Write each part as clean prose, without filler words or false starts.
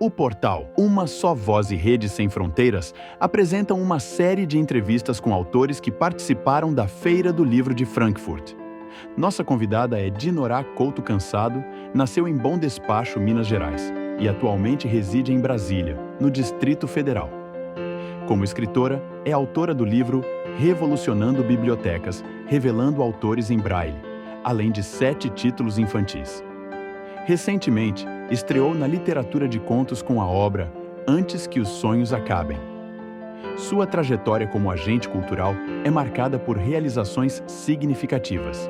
O portal Uma Só Voz e Rede Sem Fronteiras apresentam uma série de entrevistas com autores que participaram da Feira do Livro de Frankfurt. Nossa convidada é Dinorá Couto Cansado, nasceu em Bom Despacho, Minas Gerais, e atualmente reside em Brasília, no Distrito Federal. Como escritora, é autora do livro Revolucionando Bibliotecas, revelando autores em Braille, além de 7 títulos infantis. Recentemente, estreou na literatura de contos com a obra Antes que os Sonhos Acabem. Sua trajetória como agente cultural é marcada por realizações significativas.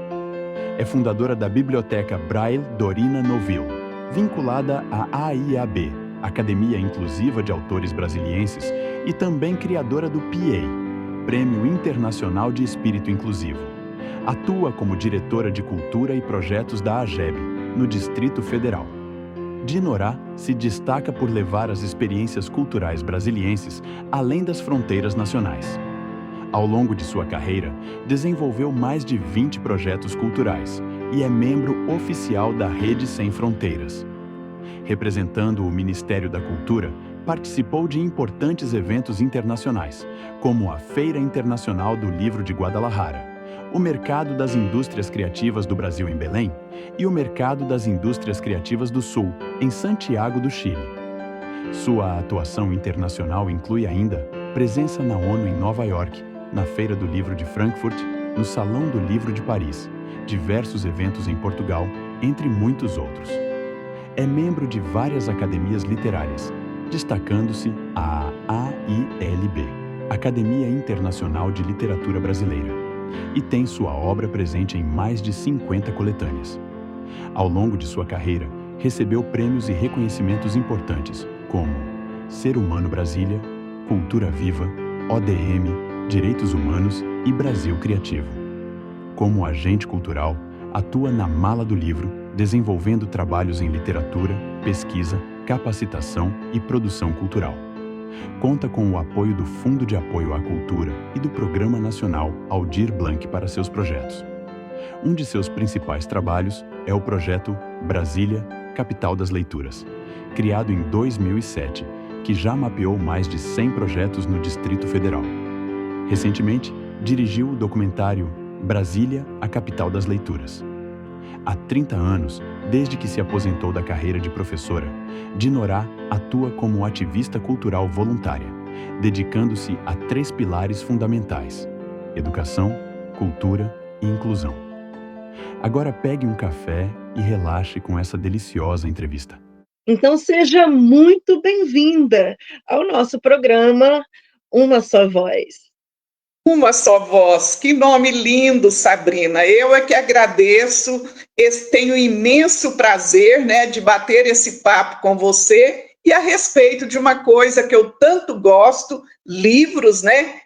É fundadora da Biblioteca Braille Dorina Noville, vinculada à AIAB, Academia Inclusiva de Autores Brasilienses, e também criadora do PA, Prêmio Internacional de Espírito Inclusivo. Atua como diretora de Cultura e Projetos da AGEB, no Distrito Federal. Dinorá se destaca por levar as experiências culturais brasilienses além das fronteiras nacionais. Ao longo de sua carreira, desenvolveu mais de 20 projetos culturais e é membro oficial da Rede Sem Fronteiras. Representando o Ministério da Cultura, participou de importantes eventos internacionais, como a Feira Internacional do Livro de Guadalajara, o Mercado das Indústrias Criativas do Brasil em Belém e o Mercado das Indústrias Criativas do Sul, em Santiago do Chile. Sua atuação internacional inclui ainda presença na ONU em Nova York, na Feira do Livro de Frankfurt, no Salão do Livro de Paris, diversos eventos em Portugal, entre muitos outros. É membro de várias academias literárias, destacando-se a AILB, Academia Internacional de Literatura Brasileira, e tem sua obra presente em mais de 50 coletâneas. Ao longo de sua carreira, recebeu prêmios e reconhecimentos importantes, como Ser Humano Brasília, Cultura Viva, ODM, Direitos Humanos e Brasil Criativo. Como agente cultural, atua na Mala do Livro, desenvolvendo trabalhos em literatura, pesquisa, capacitação e produção cultural. Conta com o apoio do Fundo de Apoio à Cultura e do Programa Nacional Aldir Blanc para seus projetos. Um de seus principais trabalhos é o projeto Brasília, Capital das Leituras, criado em 2007, que já mapeou mais de 100 projetos no Distrito Federal. Recentemente, dirigiu o documentário Brasília, a Capital das Leituras. Há 30 anos, desde que se aposentou da carreira de professora, Dinorá atua como ativista cultural voluntária, dedicando-se a 3 pilares fundamentais: educação, cultura e inclusão. Agora pegue um café e relaxe com essa deliciosa entrevista. Então, seja muito bem-vinda ao nosso programa Uma Só Voz. Uma Só Voz, que nome lindo, Sabrina. Eu é que agradeço, tenho imenso prazer, de bater esse papo com você e a respeito de uma coisa que eu tanto gosto, livros,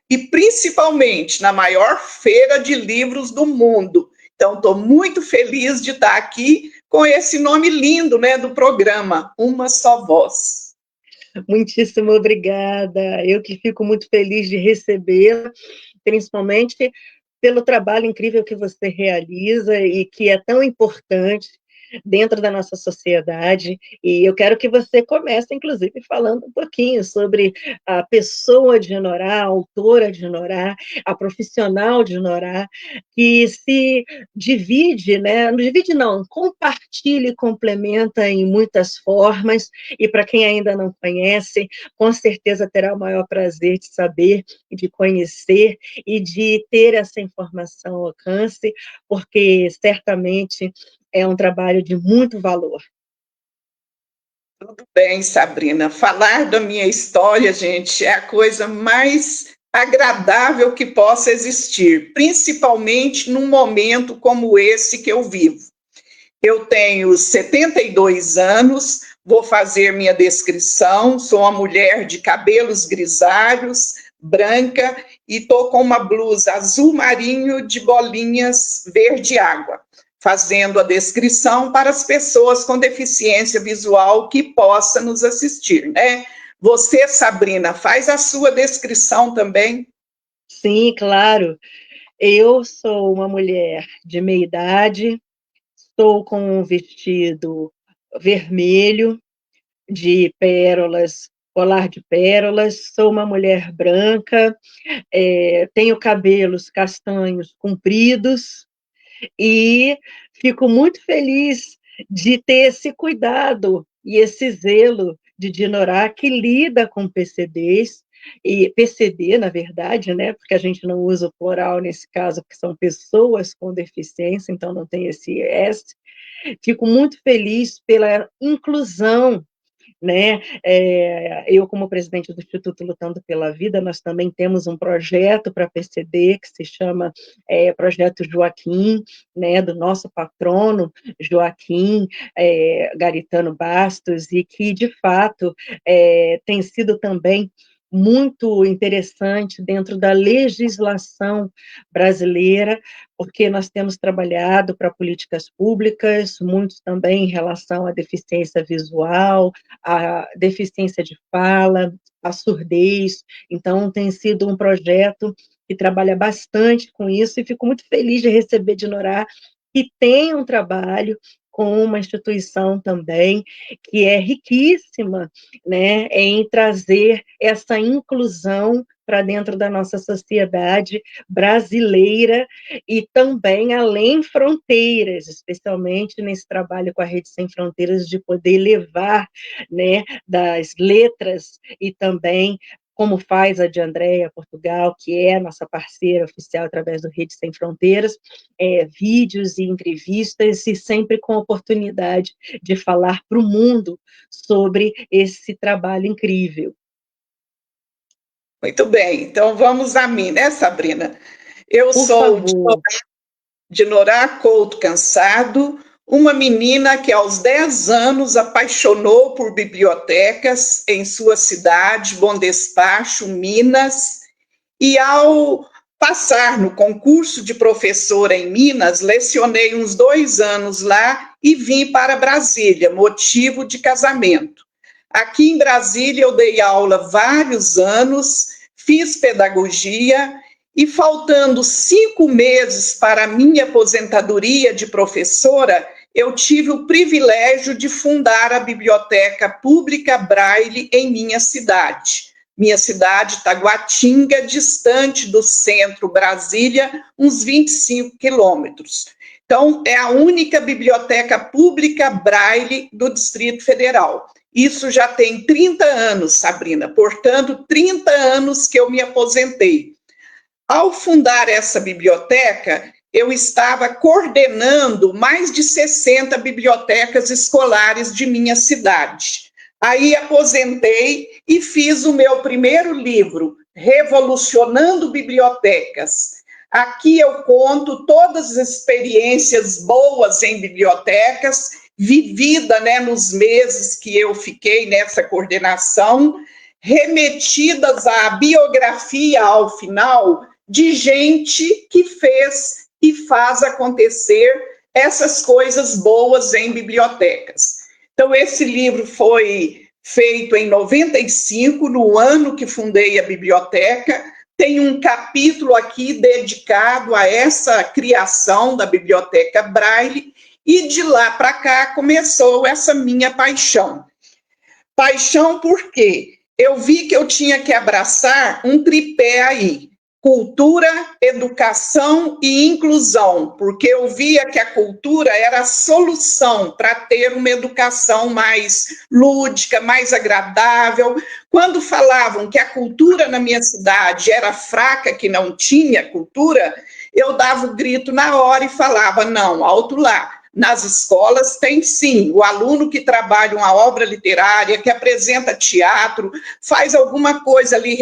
e principalmente na maior feira de livros do mundo. Então, estou muito feliz de estar aqui com esse nome lindo, do programa, Uma Só Voz. Muitíssimo obrigada. Eu que fico muito feliz de recebê-la, principalmente pelo trabalho incrível que você realiza e que é tão importante dentro da nossa sociedade. E eu quero que você comece, inclusive, falando um pouquinho sobre a pessoa de Dinorá, a autora de Dinorá, a profissional de Dinorá, que se divide, não divide não, compartilha e complementa em muitas formas, e para quem ainda não conhece, com certeza terá o maior prazer de saber, de conhecer e de ter essa informação ao alcance, porque certamente é um trabalho de muito valor. Tudo bem, Sabrina. Falar da minha história, gente, é a coisa mais agradável que possa existir, principalmente num momento como esse que eu vivo. Eu tenho 72 anos, vou fazer minha descrição, sou uma mulher de cabelos grisalhos, branca, e estou com uma blusa azul marinho de bolinhas verde água, fazendo a descrição para as pessoas com deficiência visual que possam nos assistir, Você, Sabrina, faz a sua descrição também? Sim, claro. Eu sou uma mulher de meia idade, estou com um vestido vermelho, de pérolas, colar de pérolas, sou uma mulher branca, tenho cabelos castanhos compridos e fico muito feliz de ter esse cuidado e esse zelo de Dinorá, que lida com PCDs, e PCD, na verdade, né, porque a gente não usa o plural nesse caso, porque são pessoas com deficiência, então não tem esse S. Fico muito feliz pela inclusão, né? Eu, como presidente do Instituto Lutando pela Vida, nós também temos um projeto para PCD que se chama Projeto Joaquim, né, do nosso patrono Joaquim Garitano Bastos, e que, de fato, tem sido também muito interessante dentro da legislação brasileira, porque nós temos trabalhado para políticas públicas, muitos também em relação à deficiência visual, a deficiência de fala, a surdez. Então, tem sido um projeto que trabalha bastante com isso, e fico muito feliz de receber de Norá, que tem um trabalho com uma instituição também que é riquíssima, né, em trazer essa inclusão para dentro da nossa sociedade brasileira e também além fronteiras, especialmente nesse trabalho com a Rede Sem Fronteiras, de poder levar, né, das letras e também como faz a de Andréa Portugal, que é nossa parceira oficial através do Rede Sem Fronteiras, vídeos e entrevistas, e sempre com a oportunidade de falar para o mundo sobre esse trabalho incrível. Muito bem, então vamos a mim, né, Sabrina? Eu Por sou favor. Dinorá Couto Cansado, uma menina que aos 10 anos apaixonou por bibliotecas em sua cidade, Bom Despacho, Minas, e ao passar no concurso de professora em Minas, lecionei uns 2 anos lá e vim para Brasília, motivo de casamento. Aqui em Brasília eu dei aula vários anos, fiz pedagogia e, faltando 5 meses para a minha aposentadoria de professora, eu tive o privilégio de fundar a Biblioteca Pública Braille em minha cidade. Minha cidade, Taguatinga, distante do centro Brasília, uns 25 quilômetros. Então, é a única biblioteca pública Braille do Distrito Federal. Isso já tem 30 anos, Sabrina, portanto, 30 anos que eu me aposentei. Ao fundar essa biblioteca, eu estava coordenando mais de 60 bibliotecas escolares de minha cidade. Aí aposentei e fiz o meu primeiro livro, Revolucionando Bibliotecas. Aqui eu conto todas as experiências boas em bibliotecas, vivida, né, nos meses que eu fiquei nessa coordenação, remetidas à biografia ao final de gente que fez e faz acontecer essas coisas boas em bibliotecas. Então, esse livro foi feito em 95, no ano que fundei a biblioteca. Tem um capítulo aqui dedicado a essa criação da Biblioteca Braille, e de lá para cá começou essa minha paixão. Paixão porque eu vi que eu tinha que abraçar um tripé aí: cultura, educação e inclusão, porque eu via que a cultura era a solução para ter uma educação mais lúdica, mais agradável. Quando falavam que a cultura na minha cidade era fraca, que não tinha cultura, eu dava o grito na hora e falava: não, alto lá. Nas escolas tem sim o aluno que trabalha uma obra literária, que apresenta teatro, faz alguma coisa ali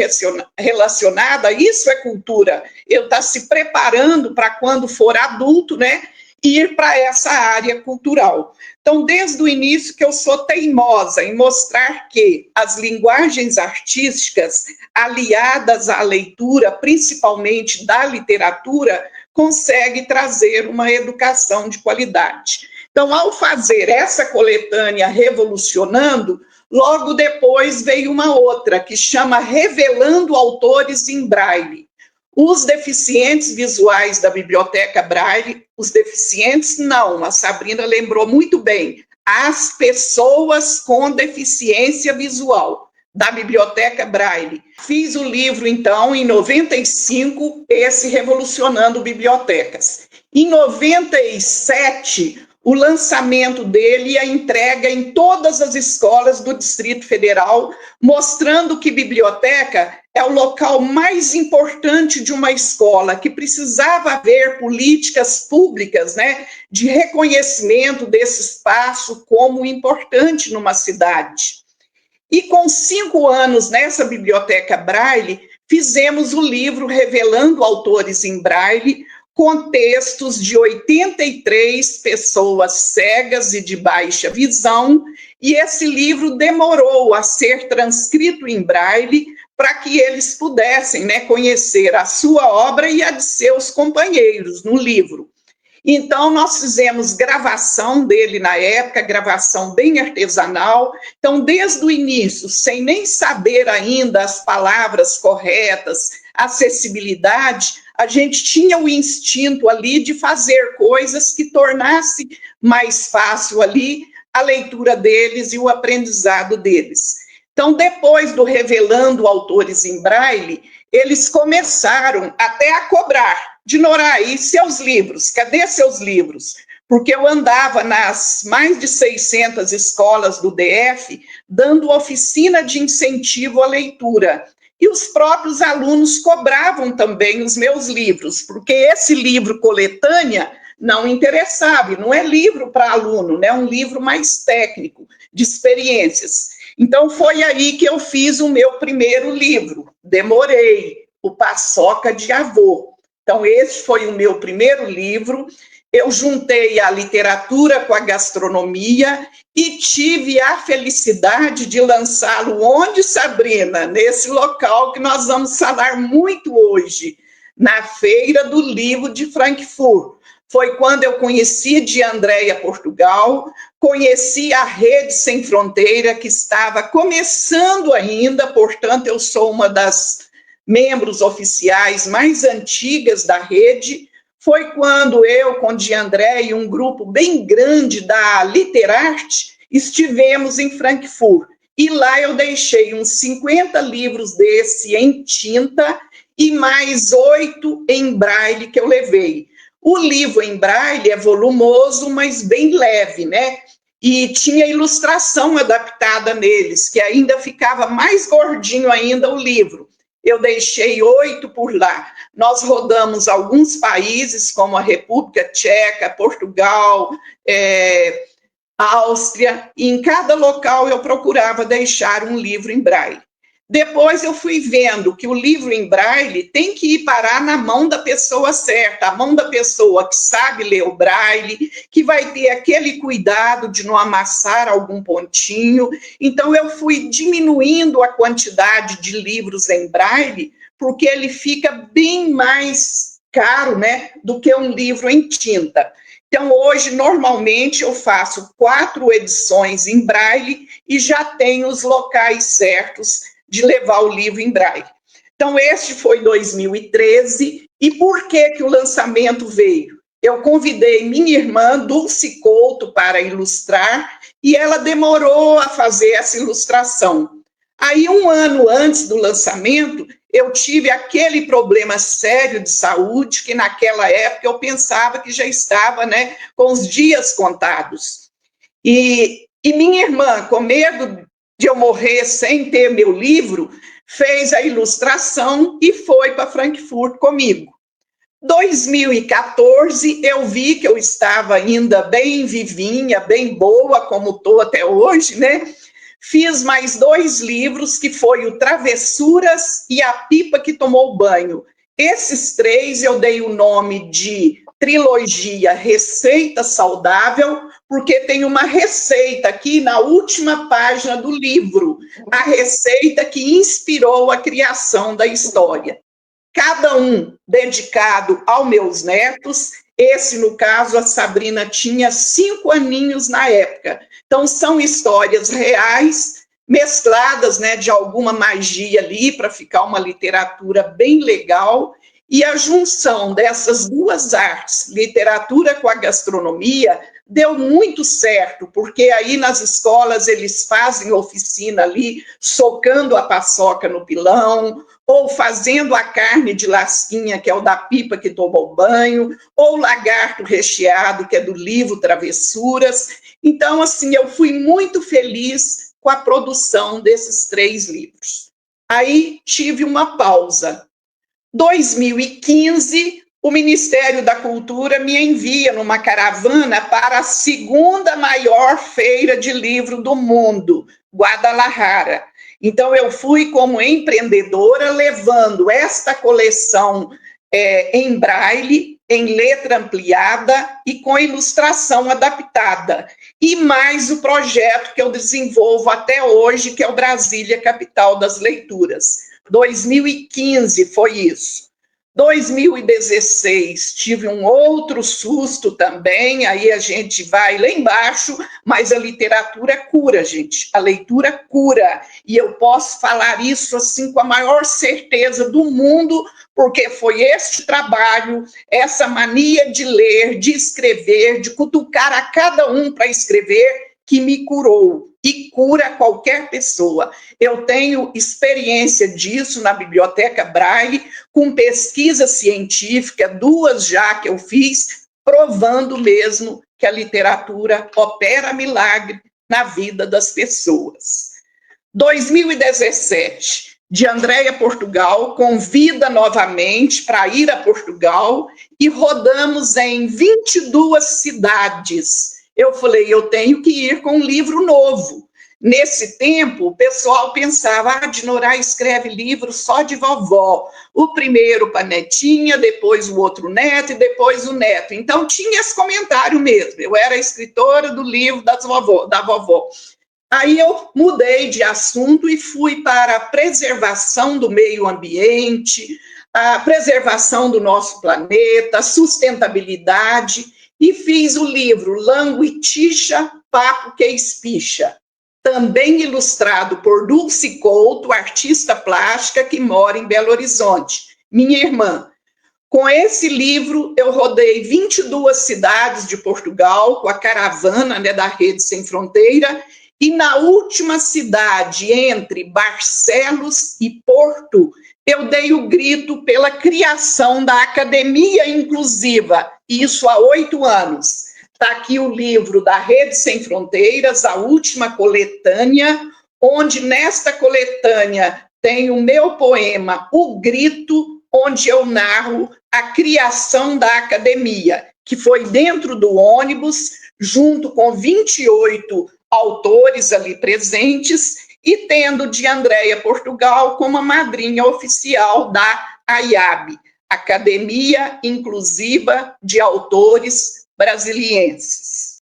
relacionada, isso é cultura. Eu estou se preparando para quando for adulto, né, ir para essa área cultural. Então, desde o início que eu sou teimosa em mostrar que as linguagens artísticas, aliadas à leitura, principalmente da literatura, consegue trazer uma educação de qualidade. Então, ao fazer essa coletânea Revolucionando, logo depois veio uma outra, que chama Revelando Autores em Braille. Os deficientes visuais da Biblioteca Braille, os deficientes não, a Sabrina lembrou muito bem, às pessoas com deficiência visual, da Biblioteca Braille. Fiz o livro, então, em 95, esse Revolucionando Bibliotecas. Em 97, o lançamento dele e a entrega em todas as escolas do Distrito Federal, mostrando que biblioteca é o local mais importante de uma escola, que precisava haver políticas públicas, né, de reconhecimento desse espaço como importante numa cidade. E com 5 anos nessa Biblioteca Braille, fizemos o livro Revelando Autores em Braille, com textos de 83 pessoas cegas e de baixa visão, e esse livro demorou a ser transcrito em Braille para que eles pudessem, né, conhecer a sua obra e a de seus companheiros no livro. Então, nós fizemos gravação dele na época, gravação bem artesanal. Então, desde o início, sem nem saber ainda as palavras corretas, acessibilidade, a gente tinha o instinto ali de fazer coisas que tornasse mais fácil ali a leitura deles e o aprendizado deles. Então, depois do Revelando Autores em Braille, eles começaram até a cobrar. Dinora, e seus livros? Cadê seus livros? Porque eu andava nas mais de 600 escolas do DF, dando oficina de incentivo à leitura. E os próprios alunos cobravam também os meus livros, porque esse livro coletânea não interessava, não é livro para aluno, né? É um livro mais técnico, de experiências. Então, foi aí que eu fiz o meu primeiro livro. Demorei, O Paçoca de Avô. Então, esse foi o meu primeiro livro. Eu juntei a literatura com a gastronomia e tive a felicidade de lançá-lo onde, Sabrina? Nesse local que nós vamos falar muito hoje, na Feira do Livro de Frankfurt. Foi quando eu conheci de Andréia Portugal, conheci a Rede Sem Fronteira, que estava começando ainda, portanto, eu sou uma das membros oficiais mais antigas da rede. Foi quando eu, com de André e um grupo bem grande da Literarte, estivemos em Frankfurt. E lá eu deixei uns 50 livros desse em tinta e mais 8 em braille que eu levei. O livro em braille é volumoso, mas bem leve, né? E tinha ilustração adaptada neles, que ainda ficava mais gordinho ainda o livro. Eu deixei 8 por lá. Nós rodamos alguns países, como a República Tcheca, Portugal, Áustria, e em cada local eu procurava deixar um livro em braille. Depois eu fui vendo que o livro em braille tem que ir parar na mão da pessoa certa, a mão da pessoa que sabe ler o braille, que vai ter aquele cuidado de não amassar algum pontinho. Então eu fui diminuindo a quantidade de livros em braille, porque ele fica bem mais caro, né, do que um livro em tinta. Então, hoje, normalmente, eu faço 4 edições em braille e já tenho os locais certos de levar o livro em braille. Então, este foi 2013. E por que que o lançamento veio? Eu convidei minha irmã, Dulce Couto, para ilustrar, e ela demorou a fazer essa ilustração. Aí, um ano antes do lançamento, eu tive aquele problema sério de saúde, que naquela época eu pensava que já estava, né, com os dias contados. E minha irmã, com medo de eu morrer sem ter meu livro, fez a ilustração e foi para Frankfurt comigo. 2014, eu vi que eu estava ainda bem vivinha, bem boa, como estou até hoje, né? Fiz mais 2 livros, que foi o Travessuras e A Pipa que Tomou Banho. Esses 3 eu dei o nome de trilogia Receita Saudável, porque tem uma receita aqui na última página do livro, a receita que inspirou a criação da história. Cada um dedicado aos meus netos. Esse, no caso, a Sabrina tinha 5 aninhos na época. Então, são histórias reais, mescladas, né, de alguma magia ali, para ficar uma literatura bem legal. E a junção dessas duas artes, literatura com a gastronomia, deu muito certo, porque aí nas escolas eles fazem oficina ali, socando a paçoca no pilão, ou fazendo a carne de lasquinha, que é o da pipa que tomou banho, ou lagarto recheado, que é do livro Travessuras. Então, assim, eu fui muito feliz com a produção desses 3 livros. Aí tive uma pausa. 2015, o Ministério da Cultura me envia numa caravana para a 2ª maior feira de livro do mundo, Guadalajara. Então, eu fui como empreendedora levando esta coleção em braille, em letra ampliada e com ilustração adaptada. E mais o projeto que eu desenvolvo até hoje, que é o Brasília Capital das Leituras. 2015 foi isso. 2016 tive um outro susto também, aí a gente vai lá embaixo, mas a literatura cura, gente, a leitura cura, e eu posso falar isso assim com a maior certeza do mundo, porque foi este trabalho, essa mania de ler, de escrever, de cutucar a cada um para escrever, que me curou e cura qualquer pessoa. Eu tenho experiência disso na Biblioteca Braille, com pesquisa científica, 2 já que eu fiz, provando mesmo que a literatura opera milagre na vida das pessoas. 2017, de Andréia Portugal, convida novamente para ir a Portugal e rodamos em 22 cidades. Eu falei, eu tenho que ir com um livro novo. Nesse tempo, o pessoal pensava, Dinorá escreve livro só de vovó. O primeiro para a netinha, depois o outro neto e depois o neto. Então, tinha esse comentário mesmo. Eu era escritora do livro da vovó. Aí eu mudei de assunto e fui para a preservação do meio ambiente, a preservação do nosso planeta, sustentabilidade, e fiz o livro Languitixa, Papo que Espicha, também ilustrado por Dulce Couto, artista plástica que mora em Belo Horizonte, minha irmã. Com esse livro, eu rodei 22 cidades de Portugal, com a caravana, né, da Rede Sem Fronteira, e na última cidade, entre Barcelos e Porto, eu dei o grito pela criação da Academia Inclusiva, isso há 8 anos. Está aqui o livro da Rede Sem Fronteiras, a última coletânea, onde nesta coletânea tem o meu poema O Grito, onde eu narro a criação da academia, que foi dentro do ônibus, junto com 28 autores ali presentes, e tendo de Andréia Portugal como a madrinha oficial da AIAB, Academia Inclusiva de Autores Brasilienses.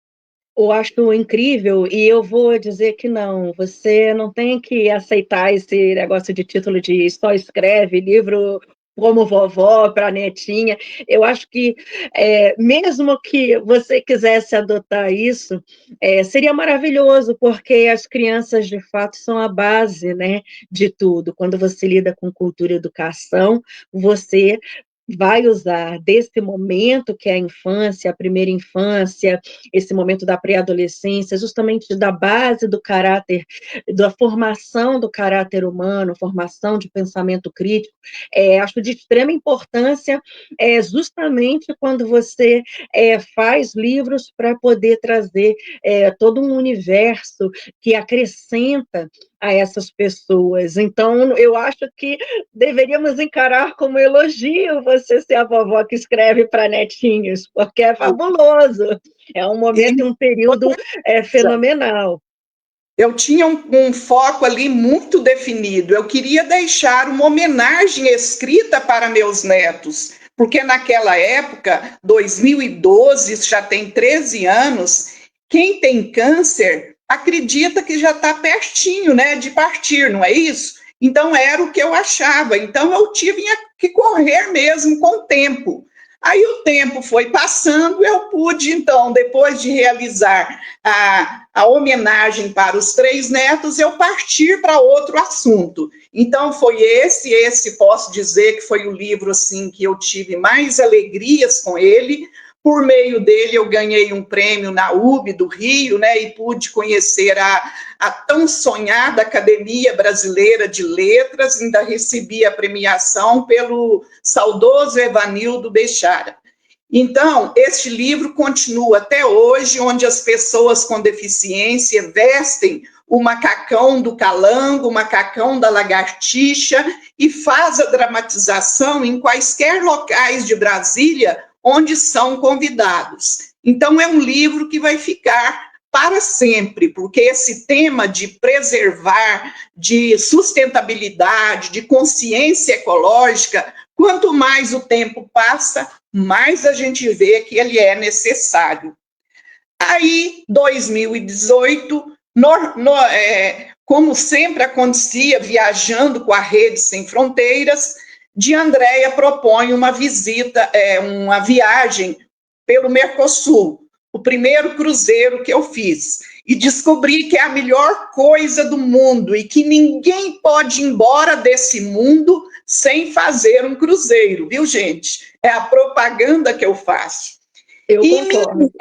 Eu acho incrível, e eu vou dizer que não, você não tem que aceitar esse negócio de título de só escreve livro como vovó para netinha. Eu acho que, mesmo que você quisesse adotar isso, seria maravilhoso, porque as crianças, de fato, são a base, né, de tudo. Quando você lida com cultura e educação, você vai usar desse momento que é a infância, a primeira infância, esse momento da pré-adolescência, justamente da base do caráter, da formação do caráter humano, formação de pensamento crítico, acho de extrema importância, justamente quando você faz livros para poder trazer todo um universo que acrescenta a essas pessoas. Então, eu acho que deveríamos encarar como elogio você ser a vovó que escreve para netinhos, porque é fabuloso. É um momento e um período fenomenal. Eu tinha um foco ali muito definido. Eu queria deixar uma homenagem escrita para meus netos, porque naquela época, 2012, isso já tem 13 anos, quem tem câncer acredita que já está pertinho, né, de partir, não é isso? Então, era o que eu achava. Então, eu tive que correr mesmo com o tempo. Aí o tempo foi passando, eu pude, então, depois de realizar a homenagem para os 3 netos, eu partir para outro assunto. Então, foi esse posso dizer que foi o livro, assim, que eu tive mais alegrias com ele. Por meio dele, eu ganhei um prêmio na UB do Rio, né, e pude conhecer a tão sonhada Academia Brasileira de Letras, ainda recebi a premiação pelo saudoso Evanildo Bechara. Então, este livro continua até hoje, onde as pessoas com deficiência vestem o macacão do calango, o macacão da lagartixa, e faz a dramatização em quaisquer locais de Brasília onde são convidados. Então, é um livro que vai ficar para sempre, porque esse tema de preservar, de sustentabilidade, de consciência ecológica, quanto mais o tempo passa, mais a gente vê que ele é necessário. Aí, 2018, como sempre acontecia, viajando com a Rede Sem Fronteiras, de Andréia propõe uma visita, uma viagem pelo Mercosul, o primeiro cruzeiro que eu fiz, e descobri que é a melhor coisa do mundo e que ninguém pode ir embora desse mundo sem fazer um cruzeiro, viu, gente? É a propaganda que eu faço. Eu concordo.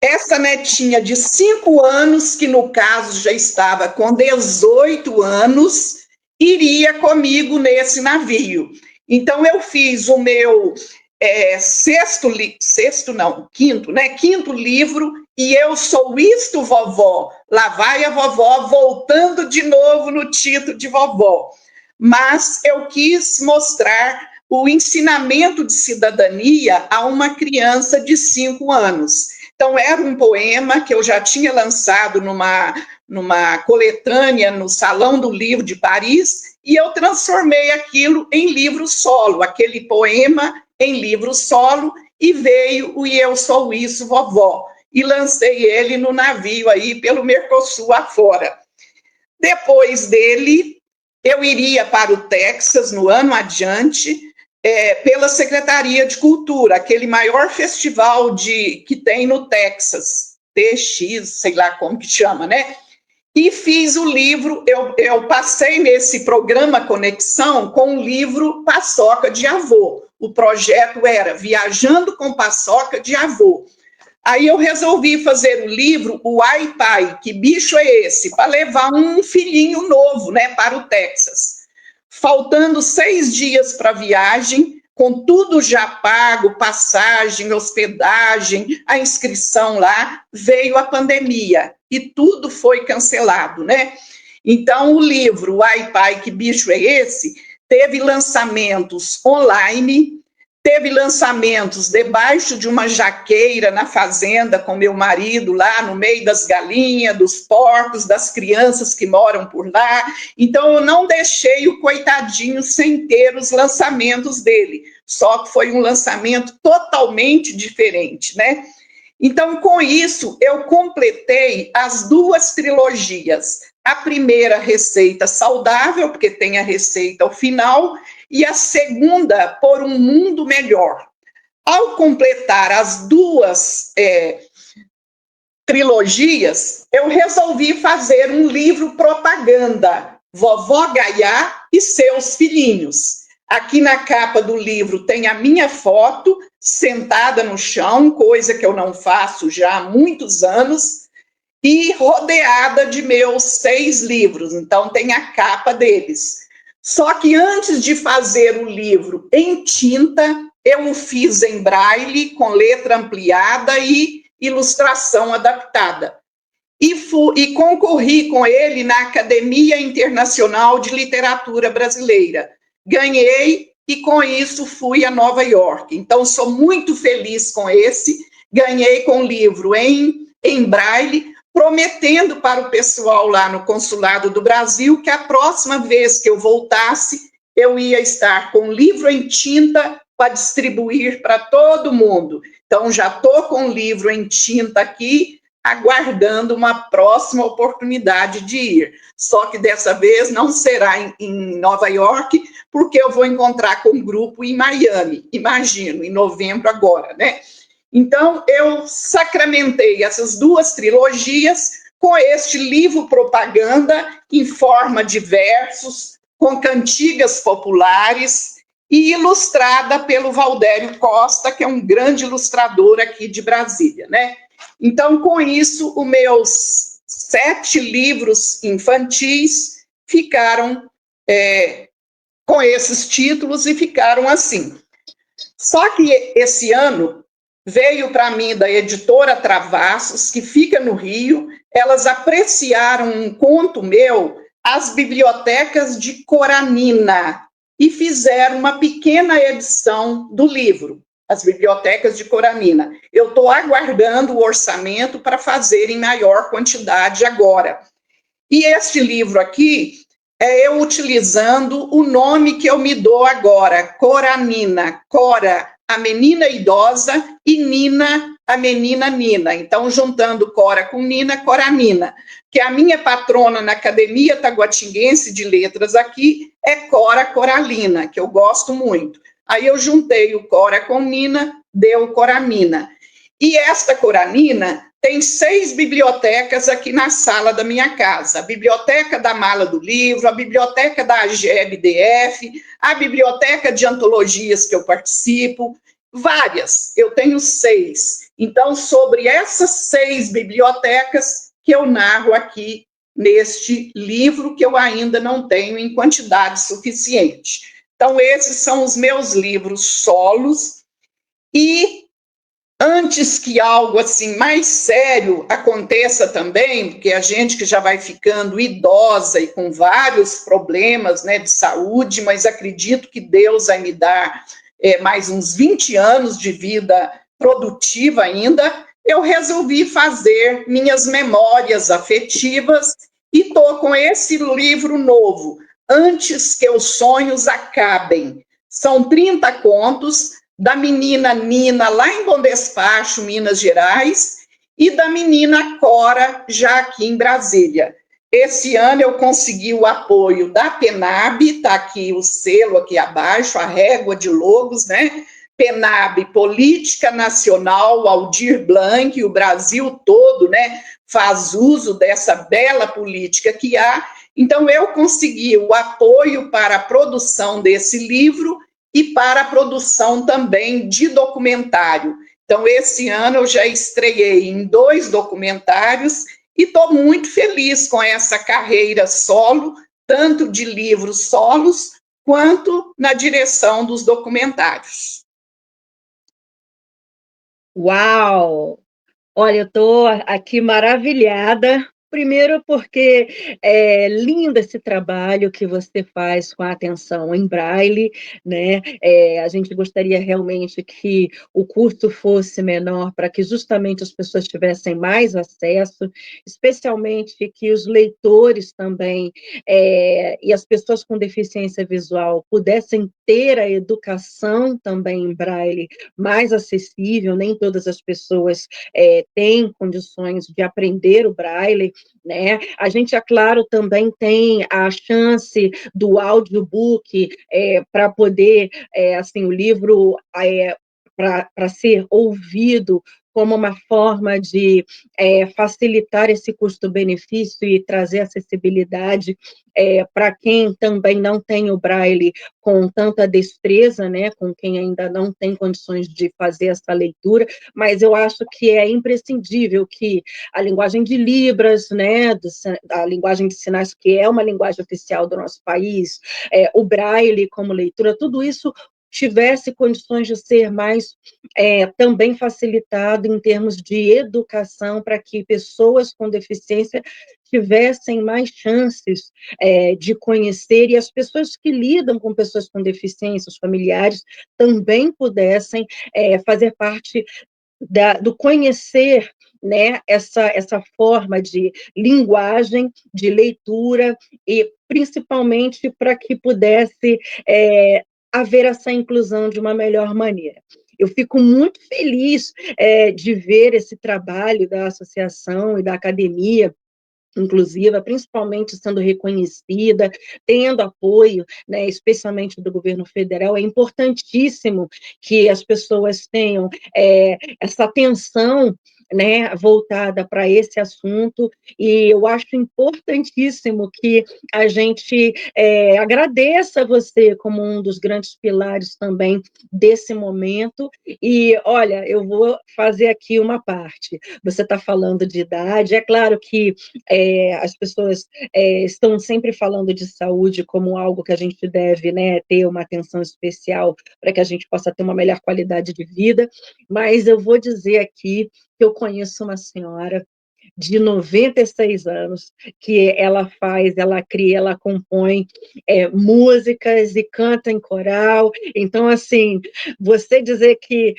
Essa netinha de 5 anos, que no caso já estava com 18 anos, iria comigo nesse navio. Então, eu fiz o meu quinto livro, e Eu Sou Isto, Vovó. Lá vai a vovó voltando de novo no título de vovó. Mas eu quis mostrar o ensinamento de cidadania a uma criança de 5 anos. Então, era um poema que eu já tinha lançado numa coletânea no Salão do Livro de Paris, e eu transformei aquilo em livro solo, aquele poema em livro solo, e veio o E Eu Sou Isso, Vovó, e lancei ele no navio aí pelo Mercosul afora. Depois dele, eu iria para o Texas no ano adiante, pela Secretaria de Cultura, aquele maior festival que tem no Texas, TX, sei lá como que chama, né? E fiz o livro, eu passei nesse programa Conexão com o livro Paçoca de Avô. O projeto era Viajando com Paçoca de Avô. Aí eu resolvi fazer o livro O Ai Pai, que bicho é esse? Para levar um filhinho novo, né, para o Texas. Faltando 6 dias para a viagem, com tudo já pago, passagem, hospedagem, a inscrição lá, veio a pandemia e tudo foi cancelado, né? Então, o livro Ai Pai, que bicho é esse? Teve lançamentos online, teve lançamentos debaixo de uma jaqueira na fazenda com meu marido lá no meio das galinhas, dos porcos, das crianças que moram por lá. Então, eu não deixei o coitadinho sem ter os lançamentos dele. Só que foi um lançamento totalmente diferente, né? Então, com isso, eu completei as 2 trilogias. A primeira, Receita Saudável, porque tem a receita ao final, e a segunda, Por um Mundo Melhor. Ao completar as 2 trilogias, eu resolvi fazer um livro propaganda, Vovó Gaiá e Seus Filhinhos. Aqui na capa do livro tem a minha foto, sentada no chão, coisa que eu não faço já há muitos anos, e rodeada de meus 6 livros, então tem a capa deles. Só que antes de fazer o livro em tinta, eu o fiz em braille, com letra ampliada e ilustração adaptada. E concorri com ele na Academia Internacional de Literatura Brasileira. Ganhei e, com isso, fui a Nova York. Então, sou muito feliz com esse. Ganhei com o livro em braille, prometendo para o pessoal lá no Consulado do Brasil que a próxima vez que eu voltasse, eu ia estar com o livro em tinta para distribuir para todo mundo. Então, já estou com o livro em tinta aqui, aguardando uma próxima oportunidade de ir. Só que dessa vez não será em Nova York, porque eu vou encontrar com um grupo em Miami, imagino, em novembro agora, né? Então, eu sacramentei essas duas trilogias com este livro propaganda em forma de versos, com cantigas populares e ilustrada pelo Valdério Costa, que é um grande ilustrador aqui de Brasília, né? Então, com isso, os meus 7 livros infantis ficaram com esses títulos e ficaram assim. Só que esse ano veio para mim da editora Travassos, que fica no Rio, elas apreciaram um conto meu, As Bibliotecas de Coranina, e fizeram uma pequena edição do livro, As Bibliotecas de Coranina. Eu estou aguardando o orçamento para fazer em maior quantidade agora. E este livro aqui é eu utilizando o nome que eu me dou agora, Coranina. Cora, a menina idosa, e Nina, a menina Nina. Então, juntando Cora com Nina, Coranina. Que a minha patrona na Academia Taguatinguense de Letras aqui é Cora Coralina, que eu gosto muito. Aí eu juntei o Cora com Nina, deu Coramina. E esta Coranina tem 6 bibliotecas aqui na sala da minha casa. A biblioteca da Mala do Livro, a biblioteca da AGEBDF, a biblioteca de antologias que eu participo, várias. Eu tenho 6. Então, sobre essas 6 bibliotecas que eu narro aqui neste livro, que eu ainda não tenho em quantidade suficiente. Então, esses são os meus livros solos. E antes que algo assim mais sério aconteça também, porque a gente que já vai ficando idosa e com vários problemas, né, de saúde, mas acredito que Deus vai me dar mais uns 20 anos de vida produtiva ainda, eu resolvi fazer minhas memórias afetivas e estou com esse livro novo, Antes que os Sonhos Acabem. São 30 contos da menina Nina, lá em Bom Despacho, Minas Gerais, e da menina Cora, já aqui em Brasília. Esse ano eu consegui o apoio da PENAB, está aqui o selo aqui abaixo, a régua de logos, né? PENAB, Política Nacional Aldir Blanc, o Brasil todo, né, faz uso dessa bela política que há. Então, eu consegui o apoio para a produção desse livro e para a produção também de documentário. Então, esse ano eu já estreiei em 2 documentários e estou muito feliz com essa carreira solo, tanto de livros solos, quanto na direção dos documentários. Uau! Olha, eu estou aqui maravilhada. Primeiro porque é lindo esse trabalho que você faz com a atenção em braille, né? A gente gostaria realmente que o custo fosse menor para que justamente as pessoas tivessem mais acesso, especialmente que os leitores também e as pessoas com deficiência visual pudessem ter a educação também em braille mais acessível. Nem todas as pessoas têm condições de aprender o braille, né? A gente, é claro, também tem a chance do audiobook para poder, assim, o livro para ser ouvido como uma forma de facilitar esse custo-benefício e trazer acessibilidade para quem também não tem o braille com tanta destreza, né, com quem ainda não tem condições de fazer essa leitura, mas eu acho que é imprescindível que a linguagem de Libras, né, a linguagem de sinais, que é uma linguagem oficial do nosso país, o braille como leitura, tudo isso tivesse condições de ser mais também facilitado em termos de educação para que pessoas com deficiência tivessem mais chances de conhecer, e as pessoas que lidam com pessoas com deficiência, os familiares, também pudessem fazer parte do conhecer, né, essa forma de linguagem, de leitura, e principalmente para que pudesse haver essa inclusão de uma melhor maneira. Eu fico muito feliz de ver esse trabalho da associação e da academia inclusiva, principalmente sendo reconhecida, tendo apoio, né, especialmente do governo federal. É importantíssimo que as pessoas tenham essa atenção, né, voltada para esse assunto, e eu acho importantíssimo que a gente agradeça você como um dos grandes pilares também desse momento. E, olha, eu vou fazer aqui uma parte. Você está falando de idade, é claro que as pessoas estão sempre falando de saúde como algo que a gente deve, né, ter uma atenção especial para que a gente possa ter uma melhor qualidade de vida, mas eu vou dizer aqui que eu conheço uma senhora de 96 anos, que ela cria, ela compõe músicas e canta em coral. Então, assim, você dizer que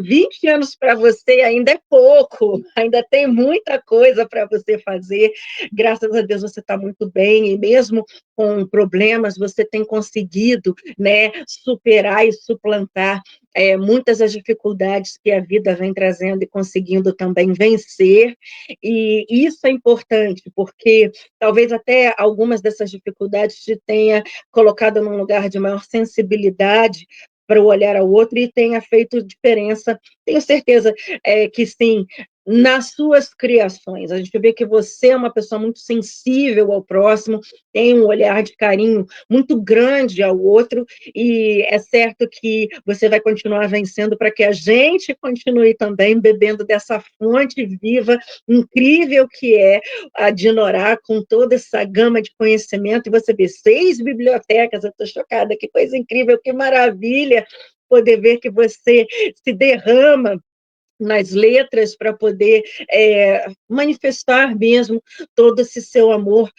20 anos para você ainda é pouco, ainda tem muita coisa para você fazer. Graças a Deus você está muito bem, e mesmo com problemas, você tem conseguido, né, superar e suplantar muitas das dificuldades que a vida vem trazendo e conseguindo também vencer. E isso é importante, porque talvez até algumas dessas dificuldades te tenha colocado num lugar de maior sensibilidade para o olhar ao outro e tenha feito diferença. Tenho certeza que sim, nas suas criações. A gente vê que você é uma pessoa muito sensível ao próximo, tem um olhar de carinho muito grande ao outro, e é certo que você vai continuar vencendo para que a gente continue também bebendo dessa fonte viva, incrível que é a Dinorá, com toda essa gama de conhecimento. E você vê 6 bibliotecas, eu estou chocada, que coisa incrível, que maravilha poder ver que você se derrama nas letras para poder manifestar mesmo todo esse seu amor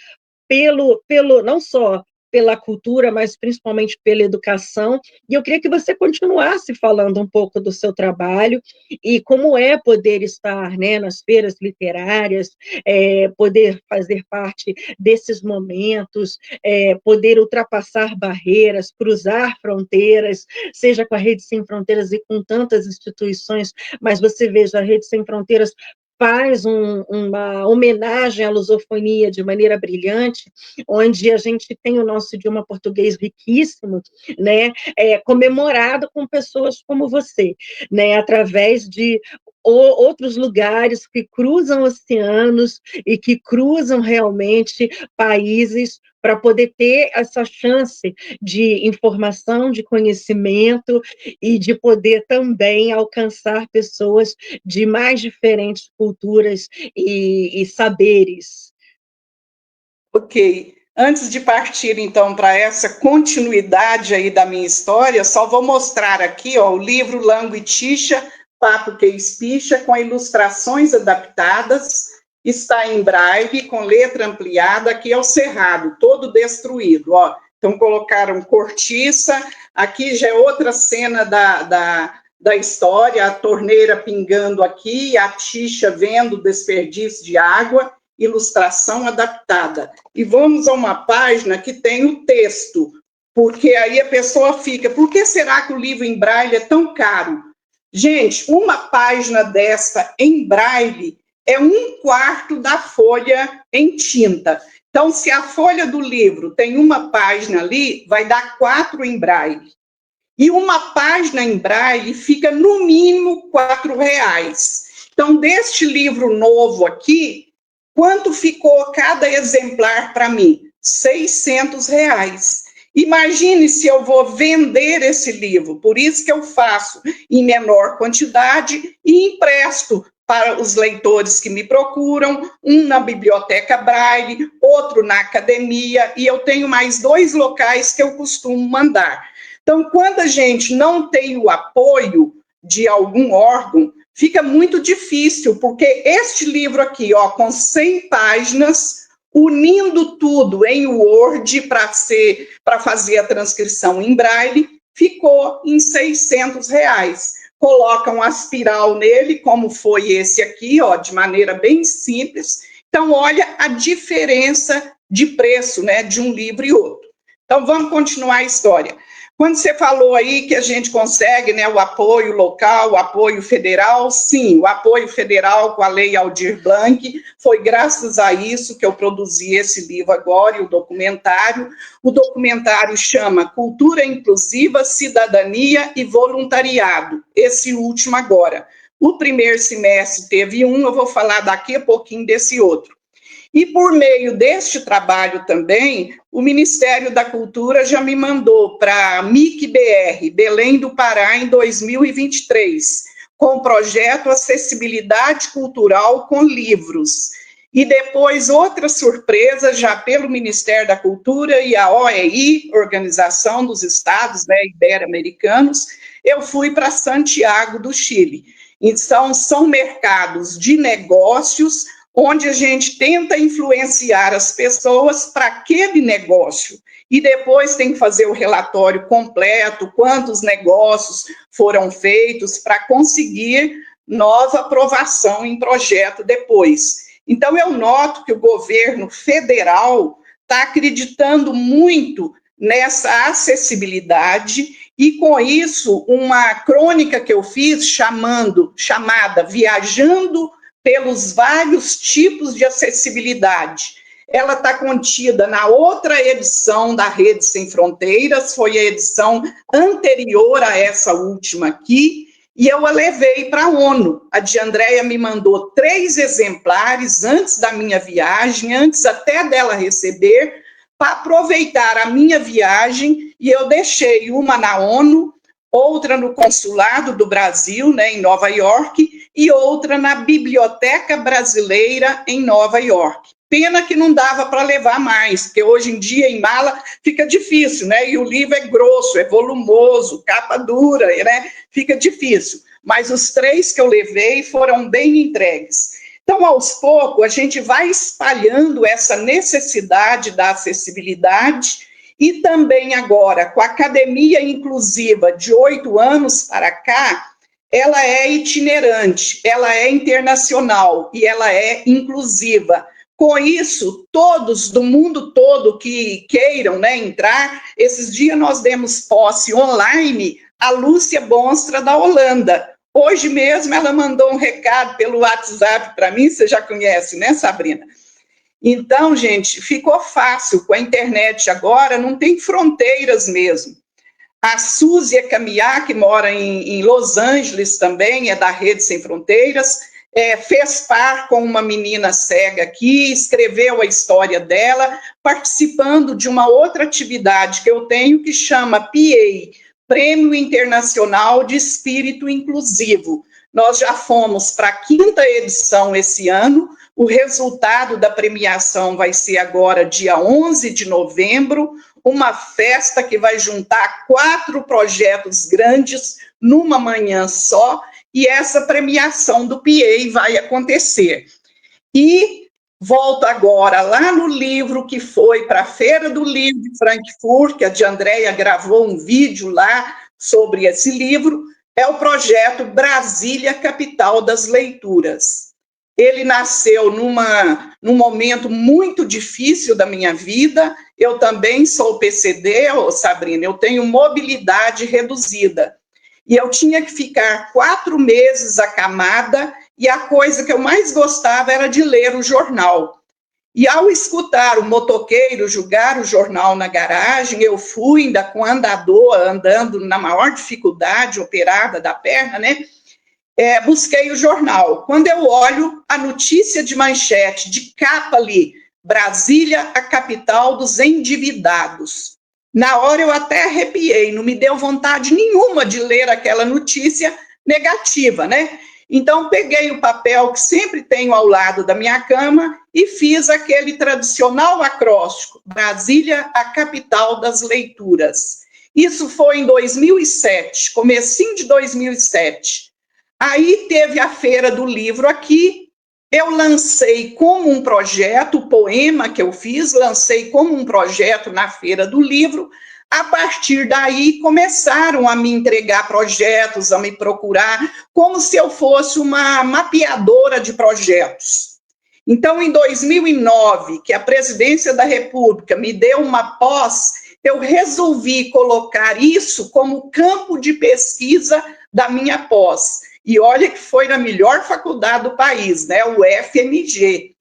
não só pela cultura, mas principalmente pela educação. E eu queria que você continuasse falando um pouco do seu trabalho e como é poder estar, né, nas feiras literárias, poder fazer parte desses momentos, poder ultrapassar barreiras, cruzar fronteiras, seja com a Rede Sem Fronteiras e com tantas instituições, mas você veja, a Rede Sem Fronteiras faz uma homenagem à lusofonia de maneira brilhante, onde a gente tem o nosso idioma português riquíssimo, né, comemorado com pessoas como você, né, através de outros lugares que cruzam oceanos e que cruzam realmente países para poder ter essa chance de informação, de conhecimento e de poder também alcançar pessoas de mais diferentes culturas e saberes. Ok. Antes de partir, então, para essa continuidade aí da minha história, só vou mostrar aqui, ó, o livro Languitixa, Papo que Espicha, com ilustrações adaptadas, está em braille, com letra ampliada, aqui é o cerrado, todo destruído, ó. Então, colocaram cortiça, aqui já é outra cena da história, a torneira pingando aqui, a tixa vendo o desperdício de água, ilustração adaptada. E vamos a uma página que tem o texto, porque aí a pessoa fica, por que será que o livro em braille é tão caro? Gente, uma página dessa em braille é 1/4 da folha em tinta. Então, se a folha do livro tem uma página ali, vai dar 4 em braille. E uma página em braille fica, no mínimo, R$4. Então, deste livro novo aqui, quanto ficou cada exemplar para mim? R$600. Imagine se eu vou vender esse livro, por isso que eu faço em menor quantidade e empresto para os leitores que me procuram, um na biblioteca Braille, outro na academia, e eu tenho mais 2 locais que eu costumo mandar. Então, quando a gente não tem o apoio de algum órgão, fica muito difícil, porque este livro aqui, ó, com 100 páginas, unindo tudo em Word para fazer a transcrição em braille, ficou em R$600. Coloca um aspiral nele, como foi esse aqui, ó, de maneira bem simples. Então, olha a diferença de preço, né, de um livro e outro. Então, vamos continuar a história. Quando você falou aí que a gente consegue, né, o apoio local, o apoio federal, sim, o apoio federal com a Lei Aldir Blanc, foi graças a isso que eu produzi esse livro agora e o documentário. O documentário chama Cultura Inclusiva, Cidadania e Voluntariado, esse último agora. O primeiro semestre teve um, eu vou falar daqui a pouquinho desse outro. E por meio deste trabalho também, o Ministério da Cultura já me mandou para a MIC-BR, Belém do Pará, em 2023, com o projeto Acessibilidade Cultural com Livros. E depois, outra surpresa, já pelo Ministério da Cultura e a OEI, Organização dos Estados, né, Ibero-Americanos, eu fui para Santiago do Chile. Então, são mercados de negócios, onde a gente tenta influenciar as pessoas para aquele negócio. E depois tem que fazer o relatório completo, quantos negócios foram feitos para conseguir nova aprovação em projeto depois. Então, eu noto que o governo federal está acreditando muito nessa acessibilidade e, com isso, uma crônica que eu fiz chamada Viajando pelos vários tipos de acessibilidade. Ela está contida na outra edição da Rede Sem Fronteiras, foi a edição anterior a essa última aqui, e eu a levei para a ONU. A de Andréia me mandou 3 exemplares antes da minha viagem, antes até dela receber, para aproveitar a minha viagem, e eu deixei uma na ONU, outra no Consulado do Brasil, né, em Nova York, e outra na Biblioteca Brasileira, em Nova York. Pena que não dava para levar mais, porque hoje em dia, em mala, fica difícil, né? E o livro é grosso, é volumoso, capa dura, né? Fica difícil. Mas os 3 que eu levei foram bem entregues. Então, aos poucos, a gente vai espalhando essa necessidade da acessibilidade. E também agora, com a Academia Inclusiva de 8 anos para cá, ela é itinerante, ela é internacional e ela é inclusiva. Com isso, todos do mundo todo que queiram, né, entrar, esses dias nós demos posse online à Lúcia Bonstra, da Holanda. Hoje mesmo ela mandou um recado pelo WhatsApp para mim, você já conhece, né, Sabrina? Então, gente, ficou fácil com a internet agora, não tem fronteiras mesmo. A Súzia Camiá, que mora em Los Angeles também, é da Rede Sem Fronteiras, fez par com uma menina cega aqui, escreveu a história dela, participando de uma outra atividade que eu tenho, que chama PA, Prêmio Internacional de Espírito Inclusivo. Nós já fomos para a 5ª edição esse ano. O resultado da premiação vai ser agora, dia 11 de novembro, uma festa que vai juntar 4 projetos grandes numa manhã só, e essa premiação do PA vai acontecer. E volto agora lá no livro que foi para a Feira do Livro de Frankfurt, que a de Andréia gravou um vídeo lá sobre esse livro, é o projeto Brasília, Capital das Leituras. Ele nasceu num momento muito difícil da minha vida. Eu também sou PCD, Sabrina, eu tenho mobilidade reduzida. E eu tinha que ficar 4 meses acamada, e a coisa que eu mais gostava era de ler o jornal. E ao escutar o motoqueiro jogar o jornal na garagem, eu fui ainda com andador, andando na maior dificuldade, operada da perna, né? Busquei o jornal. Quando eu olho a notícia de manchete, de capa ali, Brasília, a capital dos endividados. Na hora eu até arrepiei, não me deu vontade nenhuma de ler aquela notícia negativa, né? Então, peguei o papel que sempre tenho ao lado da minha cama e fiz aquele tradicional acróstico, Brasília, a capital das leituras. Isso foi em 2007, comecinho de 2007. Aí teve a Feira do Livro aqui, eu lancei como um projeto, o poema que eu fiz, lancei como um projeto na Feira do Livro. A partir daí, começaram a me entregar projetos, a me procurar, como se eu fosse uma mapeadora de projetos. Então, em 2009, que a Presidência da República me deu uma pós, eu resolvi colocar isso como campo de pesquisa da minha pós. E olha que foi na melhor faculdade do país, né, o FMG.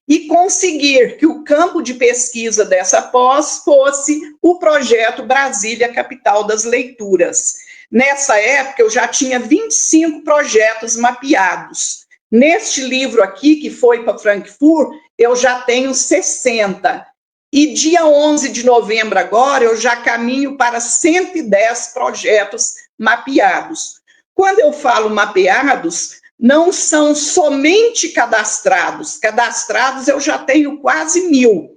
E conseguir que o campo de pesquisa dessa pós fosse o projeto Brasília, Capital das Leituras. Nessa época, eu já tinha 25 projetos mapeados. Neste livro aqui, que foi para Frankfurt, eu já tenho 60. E dia 11 de novembro agora, eu já caminho para 110 projetos mapeados. Quando eu falo mapeados, não são somente cadastrados. Cadastrados eu já tenho quase 1000.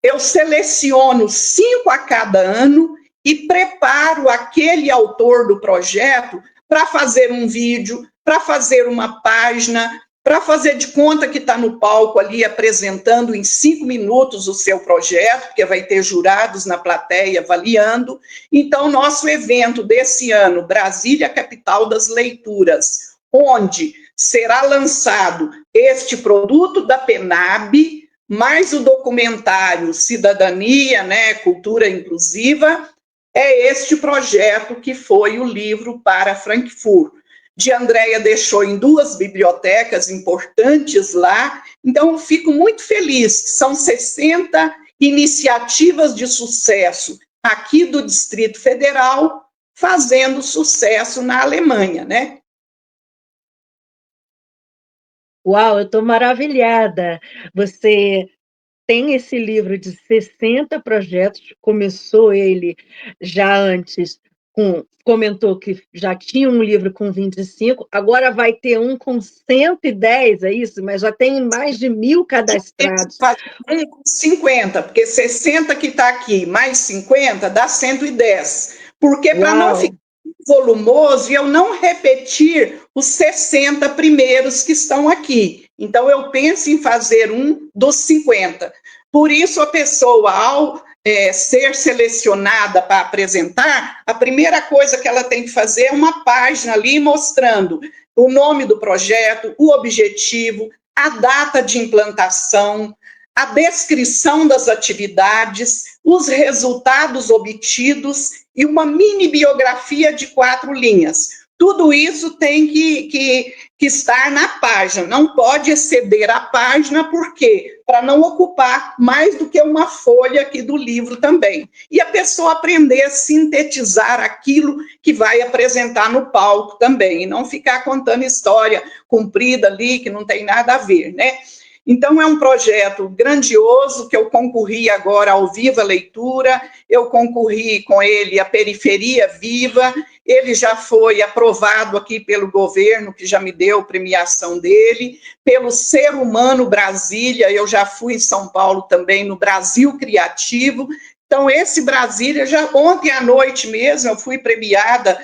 Eu seleciono 5 a cada ano e preparo aquele autor do projeto para fazer um vídeo, para fazer uma página, para fazer de conta que está no palco ali apresentando em 5 minutos o seu projeto, porque vai ter jurados na plateia avaliando. Então, nosso evento desse ano, Brasília, Capital das Leituras, onde será lançado este produto da PENAB, mais o documentário Cidadania, né, Cultura Inclusiva, é este projeto que foi o livro para Frankfurt. De Andréia deixou em 2 bibliotecas importantes lá, então eu fico muito feliz que são 60 iniciativas de sucesso aqui do Distrito Federal, fazendo sucesso na Alemanha, né? Uau, eu estou maravilhada. Você tem esse livro de 60 projetos, começou ele já antes, comentou que já tinha um livro com 25, agora vai ter um com 110, é isso? Mas já tem mais de 1000 cadastrados. Um com 50, porque 60 que está aqui, mais 50, dá 110. Porque para não ficar volumoso e eu não repetir os 60 primeiros que estão aqui. Então, eu penso em fazer um dos 50. Por isso, a pessoa, ao ser selecionada para apresentar, a primeira coisa que ela tem que fazer é uma página ali mostrando o nome do projeto, o objetivo, a data de implantação, a descrição das atividades, os resultados obtidos e uma mini biografia de 4 linhas. Tudo isso tem que estar na página, não pode exceder a página, por quê? Para não ocupar mais do que uma folha aqui do livro também. E a pessoa aprender a sintetizar aquilo que vai apresentar no palco também, e não ficar contando história comprida ali, que não tem nada a ver, né? Então, é um projeto grandioso que eu concorri agora ao Viva Leitura, eu concorri com ele à Periferia Viva, ele já foi aprovado aqui pelo governo, que já me deu premiação dele, pelo Ser Humano Brasília, eu já fui em São Paulo também, no Brasil Criativo. Então, esse Brasília, já ontem à noite mesmo, eu fui premiada,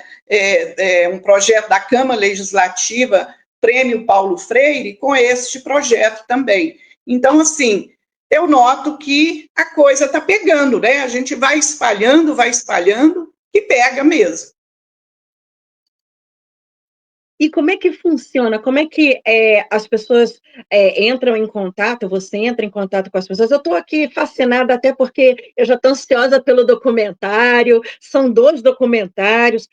um projeto da Câmara Legislativa, Prêmio Paulo Freire, com este projeto também. Então, assim, eu noto que a coisa está pegando, né? A gente vai espalhando, e pega mesmo. E como é que funciona? Como é que as pessoas entram em contato, você entra em contato com as pessoas? Eu estou aqui fascinada até porque eu já estou ansiosa pelo documentário, são 2 documentários.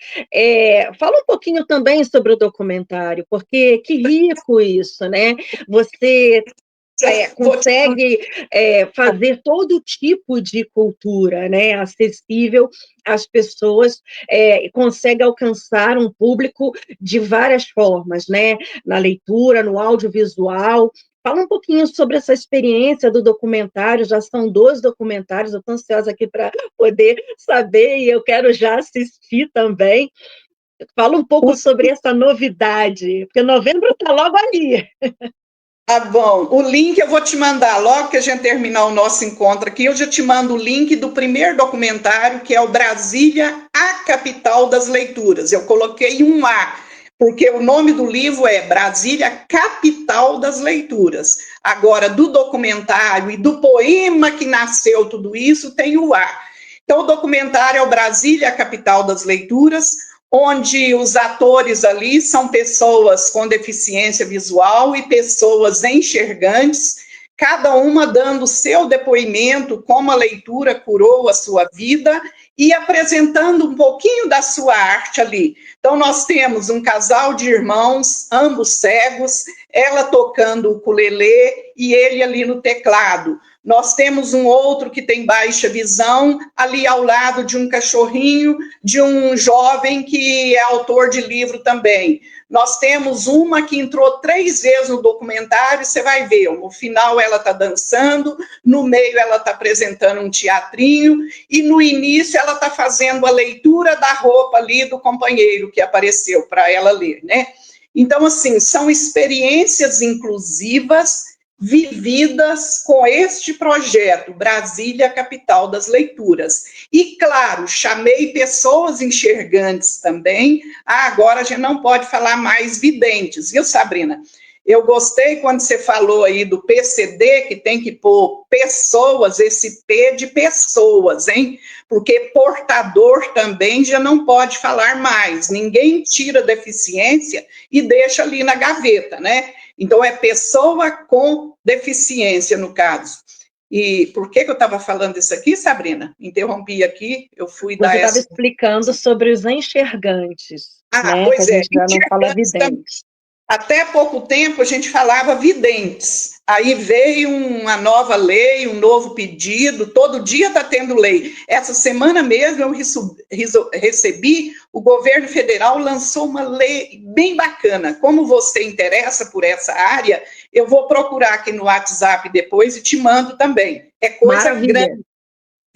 Fala um pouquinho também sobre o documentário, porque que rico isso, né? Você consegue fazer todo tipo de cultura, né, acessível às pessoas, consegue alcançar um público de várias formas, né, na leitura, no audiovisual. Fala um pouquinho sobre essa experiência do documentário, já são 2 documentários, eu estou ansiosa aqui para poder saber, e eu quero já assistir também. Fala um pouco sobre essa novidade, porque novembro está logo ali. Tá bom, o link eu vou te mandar logo que a gente terminar o nosso encontro aqui, eu já te mando o link do primeiro documentário, que é o Brasília, a Capital das Leituras. Eu coloquei um A, porque o nome do livro é Brasília, Capital das Leituras. Agora, do documentário e do poema que nasceu tudo isso, tem o A. Então, o documentário é o Brasília, a Capital das Leituras, onde os atores ali são pessoas com deficiência visual e pessoas enxergantes cada uma dando seu depoimento, como a leitura curou a sua vida e apresentando um pouquinho da sua arte ali. Então, nós temos um casal de irmãos, ambos cegos, ela tocando o ukulele e ele ali no teclado. Nós temos um outro que tem baixa visão, ali ao lado de um cachorrinho, de um jovem que é autor de livro também. Nós temos uma que entrou 3 vezes no documentário, você vai ver, no final ela está dançando, no meio ela está apresentando um teatrinho, e no início ela está fazendo a leitura da roupa ali do companheiro que apareceu para ela ler, né? Então, assim, são experiências inclusivas vividas com este projeto, Brasília, Capital das Leituras. E, claro, chamei pessoas enxergantes também. Agora a gente não pode falar mais videntes, viu, Sabrina? Eu gostei quando você falou aí do PCD, que tem que pôr pessoas, esse P de pessoas, hein? Porque portador também já não pode falar mais. Ninguém tira deficiência e deixa ali na gaveta, né? Então, é pessoa com deficiência, no caso. E por que eu estava falando isso aqui, Sabrina? Interrompi aqui, eu fui dar essa... Você estava explicando sobre os enxergantes, né? Pois que a é. gente já não fala vidente. Até pouco tempo a gente falava videntes. Aí veio uma nova lei, um novo pedido, todo dia está tendo lei. Essa semana mesmo eu recebi, o governo federal lançou uma lei bem bacana. Como você interessa por essa área, eu vou procurar aqui no WhatsApp depois e te mando também. É coisa grande,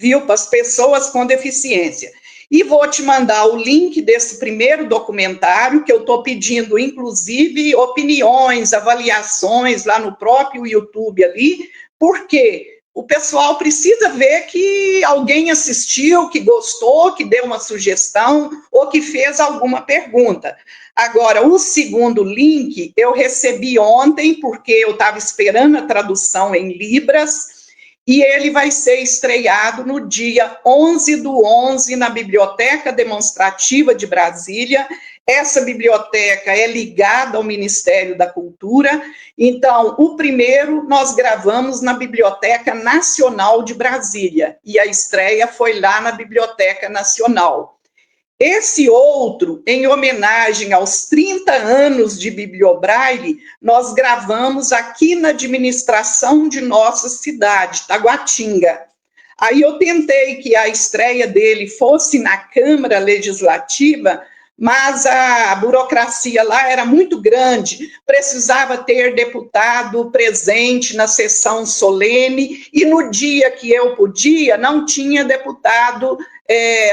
viu, para as pessoas com deficiência. E vou te mandar o link desse primeiro documentário, que eu estou pedindo, inclusive, opiniões, avaliações lá no próprio YouTube ali, porque o pessoal precisa ver que alguém assistiu, que gostou, que deu uma sugestão ou que fez alguma pergunta. Agora, o segundo link eu recebi ontem, porque eu estava esperando a tradução em Libras, e ele vai ser estreado no dia 11/11 na Biblioteca Demonstrativa de Brasília. Essa biblioteca é ligada ao Ministério da Cultura. Então, o primeiro nós gravamos na Biblioteca Nacional de Brasília, e a estreia foi lá na Biblioteca Nacional. Esse outro, em homenagem aos 30 anos de Bibliobraille, nós gravamos aqui na administração de nossa cidade, Taguatinga. Aí eu tentei que a estreia dele fosse na Câmara Legislativa, mas a burocracia lá era muito grande, precisava ter deputado presente na sessão solene, e no dia que eu podia, não tinha deputado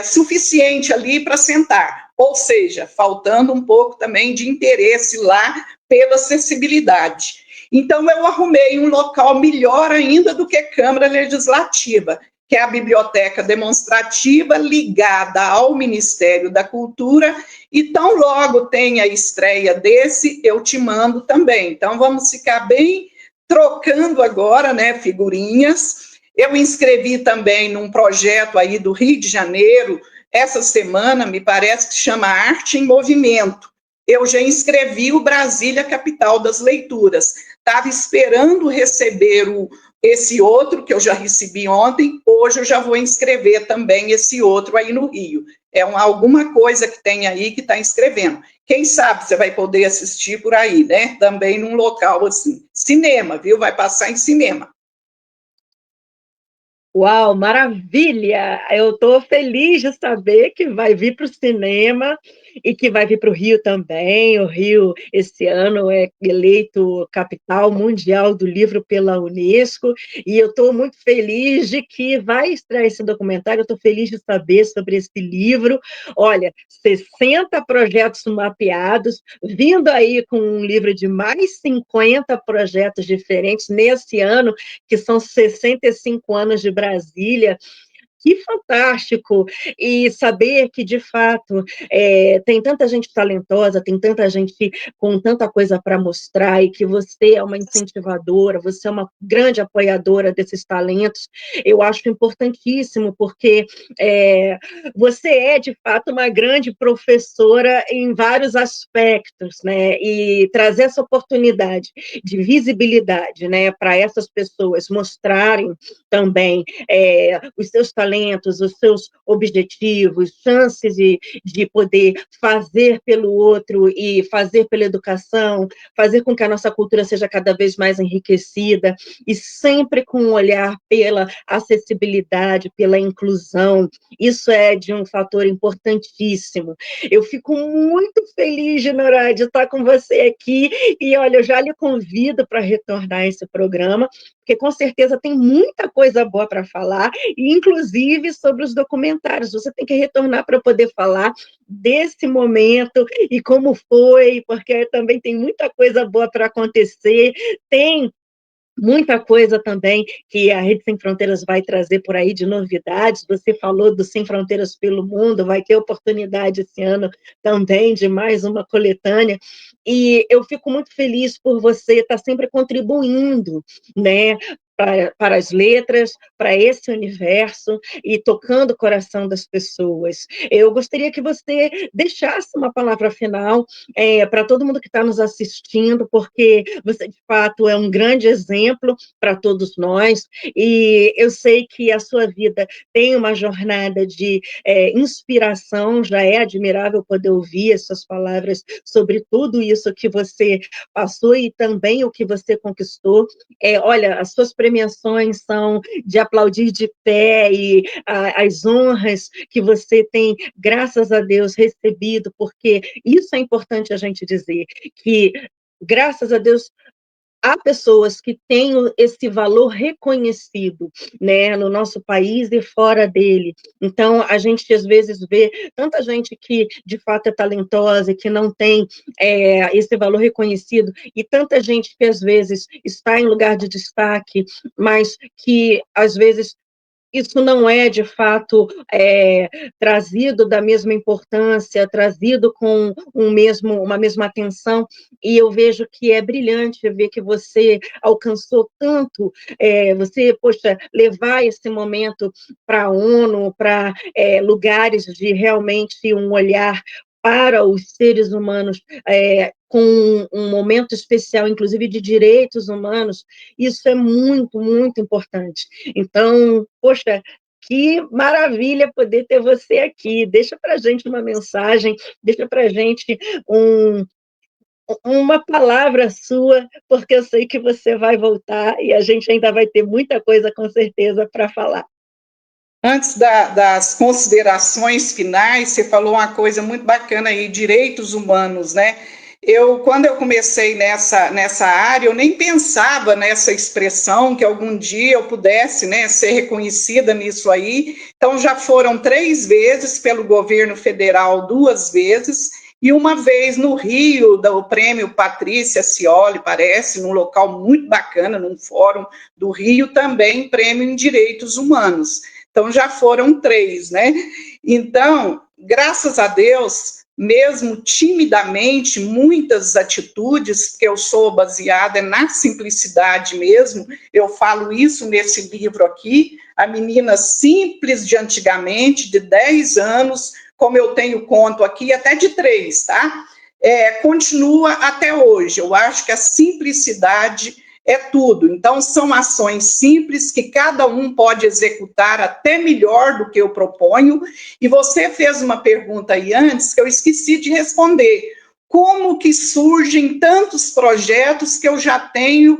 suficiente ali para sentar, ou seja, faltando um pouco também de interesse lá pela acessibilidade. Então, eu arrumei um local melhor ainda do que Câmara Legislativa, que é a Biblioteca Demonstrativa ligada ao Ministério da Cultura, e tão logo tem a estreia desse, eu te mando também. Então, vamos ficar bem trocando agora, né, figurinhas. Eu inscrevi também num projeto aí do Rio de Janeiro, essa semana, me parece que chama Arte em Movimento. Eu já inscrevi o Brasília Capital das Leituras. Estava esperando receber esse outro, que eu já recebi ontem, hoje eu já vou inscrever também esse outro aí no Rio. É alguma coisa que tem aí que está inscrevendo. Quem sabe você vai poder assistir por aí, né? Também num local assim. Cinema, viu? Vai passar em cinema. Uau, maravilha! Eu estou feliz de saber que vai vir para o cinema e que vai vir para o Rio também. O Rio, esse ano, é eleito capital mundial do livro pela Unesco, e eu estou muito feliz de que vai estrear esse documentário. Eu estou feliz de saber sobre esse livro. Olha, 60 projetos mapeados, vindo aí com um livro de mais 50 projetos diferentes nesse ano, que são 65 anos de Brasília. Que fantástico! E saber que, de fato, tem tanta gente talentosa, tem tanta gente com tanta coisa para mostrar, e que você é uma incentivadora, você é uma grande apoiadora desses talentos, eu acho importantíssimo, porque você é, de fato, uma grande professora em vários aspectos, né? E trazer essa oportunidade de visibilidade, né, para essas pessoas mostrarem também os seus talentos, os seus objetivos, chances de poder fazer pelo outro e fazer pela educação, fazer com que a nossa cultura seja cada vez mais enriquecida, e sempre com um olhar pela acessibilidade, pela inclusão. Isso é de um fator importantíssimo. Eu fico muito feliz, Ginorá, de estar com você aqui, e olha, eu já lhe convido para retornar a esse programa, porque com certeza tem muita coisa boa para falar, inclusive sobre os documentários. Você tem que retornar para poder falar desse momento e como foi, porque também tem muita coisa boa para acontecer, tem muita coisa também que a Rede Sem Fronteiras vai trazer por aí de novidades. Você falou do Sem Fronteiras pelo Mundo, vai ter oportunidade esse ano também de mais uma coletânea, e eu fico muito feliz por você estar sempre contribuindo, né, para as letras, para esse universo, e tocando o coração das pessoas. Eu gostaria que você deixasse uma palavra final para todo mundo que está nos assistindo, porque você, de fato, é um grande exemplo para todos nós, e eu sei que a sua vida tem uma jornada de inspiração, já é admirável poder ouvir as suas palavras sobre tudo isso que você passou e também o que você conquistou. Olha, as suas premiações são de aplaudir de pé, e as honras que você tem, graças a Deus, recebido, porque isso é importante a gente dizer, que, graças a Deus, há pessoas que têm esse valor reconhecido, né, no nosso país e fora dele. Então, a gente, às vezes, vê tanta gente que, de fato, é talentosa e que não tem esse valor reconhecido, e tanta gente que, às vezes, está em lugar de destaque, mas que, às vezes, isso não é, de fato, trazido da mesma importância, trazido com uma mesma atenção, e eu vejo que é brilhante ver que você alcançou tanto, você, poxa, levar esse momento para a ONU, para lugares de realmente um olhar para os seres humanos, com um momento especial, inclusive de direitos humanos, isso é muito, muito importante. Então, poxa, que maravilha poder ter você aqui. Deixa para a gente uma mensagem, deixa para a gente uma palavra sua, porque eu sei que você vai voltar e a gente ainda vai ter muita coisa, com certeza, para falar. Antes das considerações finais, você falou uma coisa muito bacana aí, direitos humanos, né? Quando eu comecei nessa área, eu nem pensava nessa expressão, que algum dia eu pudesse, né, ser reconhecida nisso aí. Então, já foram 3 vezes pelo governo federal, 2 vezes, e uma vez no Rio, do prêmio Patrícia Scioli, parece, num local muito bacana, num fórum do Rio, também prêmio em direitos humanos. Então, já foram 3, né? Então, graças a Deus, mesmo timidamente, muitas atitudes, que eu sou baseada na simplicidade mesmo, eu falo isso nesse livro aqui, a menina simples de antigamente, de 10 anos, como eu tenho conto aqui, até de 3, tá? Continua até hoje. Eu acho que a simplicidade é tudo. Então, são ações simples que cada um pode executar até melhor do que eu proponho. E você fez uma pergunta aí antes que eu esqueci de responder. Como que surgem tantos projetos que eu já tenho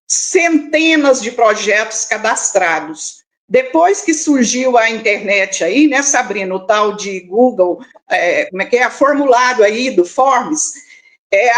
centenas de projetos cadastrados? Depois que surgiu a internet aí, né, Sabrina, o tal de Google, formulário aí do Forms,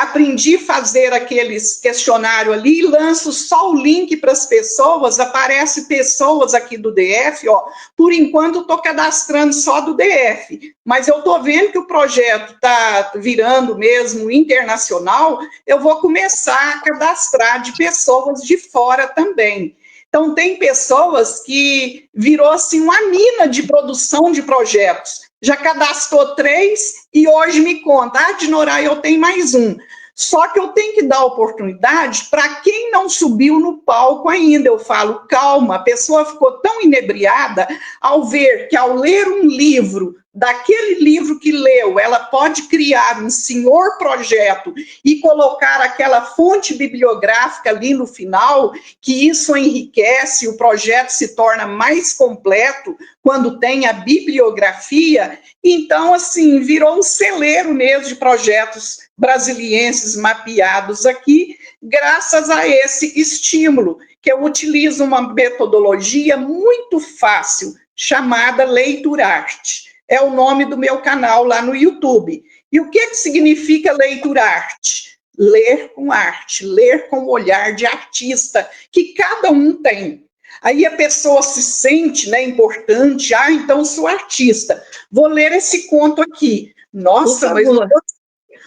aprendi a fazer aqueles questionários ali, lanço só o link para as pessoas, aparece pessoas aqui do DF, ó, por enquanto estou cadastrando só do DF, mas eu estou vendo que o projeto está virando mesmo internacional, eu vou começar a cadastrar de pessoas de fora também. Então, tem pessoas que virou assim uma mina de produção de projetos. Já cadastrou 3 e hoje me conta, Dinorá, eu tenho mais um. Só que eu tenho que dar oportunidade para quem não subiu no palco ainda. Eu falo, calma, a pessoa ficou tão inebriada ao ver que, ao ler um livro, daquele livro que leu, ela pode criar um senhor projeto e colocar aquela fonte bibliográfica ali no final, que isso enriquece, o projeto se torna mais completo quando tem a bibliografia. Então, assim, virou um celeiro mesmo de projetos brasilienses mapeados aqui, graças a esse estímulo, que eu utilizo uma metodologia muito fácil, chamada Leiturarte. É o nome do meu canal lá no YouTube. E o que significa Leiturarte? Ler com arte, ler com o olhar de artista, que cada um tem. Aí a pessoa se sente, né, importante, então sou artista, vou ler esse conto aqui. Nossa, mas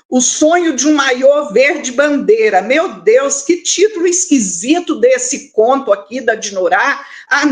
o sonho de um maiô verde bandeira. Meu Deus, que título esquisito desse conto aqui da Dinorá.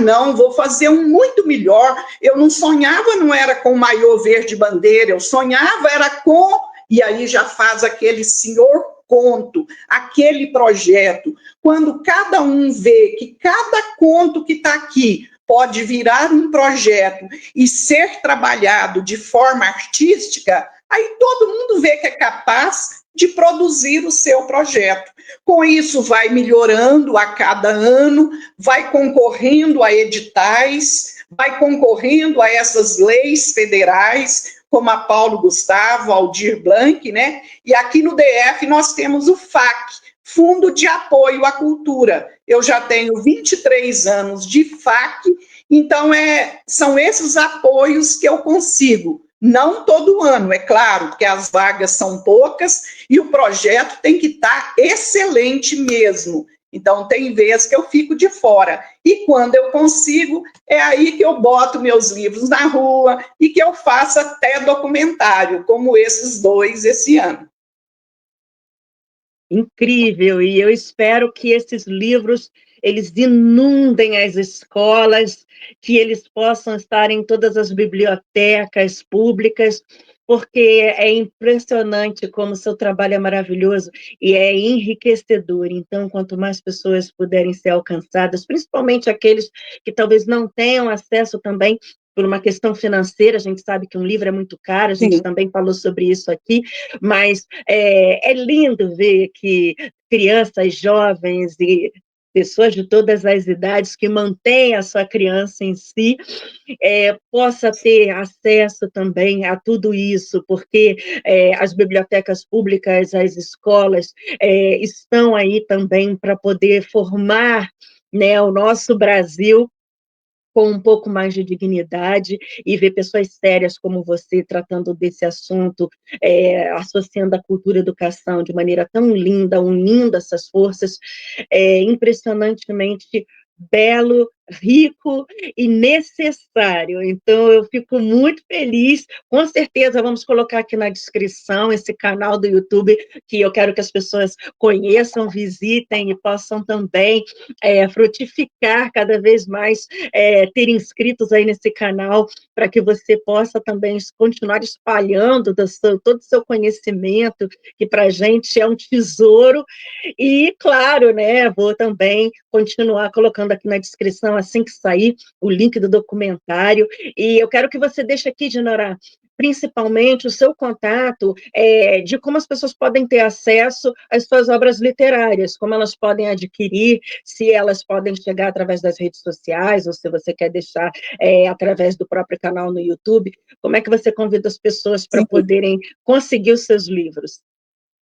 Não, vou fazer um muito melhor. Eu não sonhava, não era com maiô verde bandeira, eu sonhava era com... E aí já faz aquele senhor conto, aquele projeto. Quando cada um vê que cada conto que está aqui pode virar um projeto e ser trabalhado de forma artística, aí todo mundo vê que é capaz de produzir o seu projeto. Com isso, vai melhorando a cada ano, vai concorrendo a editais, vai concorrendo a essas leis federais, como a Paulo Gustavo, Aldir Blanc, né? E aqui no DF nós temos o FAC, Fundo de Apoio à Cultura. Eu já tenho 23 anos de FAC, então são esses apoios que eu consigo. Não todo ano, é claro, porque as vagas são poucas e o projeto tem que estar excelente mesmo. Então, tem vezes que eu fico de fora. E quando eu consigo, é aí que eu boto meus livros na rua e que eu faço até documentário, como esses 2 esse ano. Incrível, e eu espero que esses livros, eles inundem as escolas, que eles possam estar em todas as bibliotecas públicas, porque é impressionante como o seu trabalho é maravilhoso e é enriquecedor. Então, quanto mais pessoas puderem ser alcançadas, principalmente aqueles que talvez não tenham acesso também por uma questão financeira, a gente sabe que um livro é muito caro, a gente Sim. também falou sobre isso aqui, mas é lindo ver que crianças, jovens e pessoas de todas as idades que mantêm a sua criança em si, possa ter acesso também a tudo isso, porque as bibliotecas públicas, as escolas estão aí também para poder formar, né, o nosso Brasil com um pouco mais de dignidade e ver pessoas sérias como você tratando desse assunto, associando a cultura e a educação de maneira tão linda, unindo essas forças, impressionantemente belo, rico e necessário. Então, eu fico muito feliz. Com certeza, vamos colocar aqui na descrição esse canal do YouTube, que eu quero que as pessoas conheçam, visitem e possam também frutificar cada vez mais, ter inscritos aí nesse canal, para que você possa também continuar espalhando todo o seu conhecimento, que para a gente é um tesouro. E, claro, né, vou também continuar colocando aqui na descrição, assim que sair, o link do documentário. E eu quero que você deixe aqui, Dinorá, principalmente o seu contato de como as pessoas podem ter acesso às suas obras literárias, como elas podem adquirir, se elas podem chegar através das redes sociais, ou se você quer deixar através do próprio canal no YouTube. Como é que você convida as pessoas para poderem conseguir os seus livros?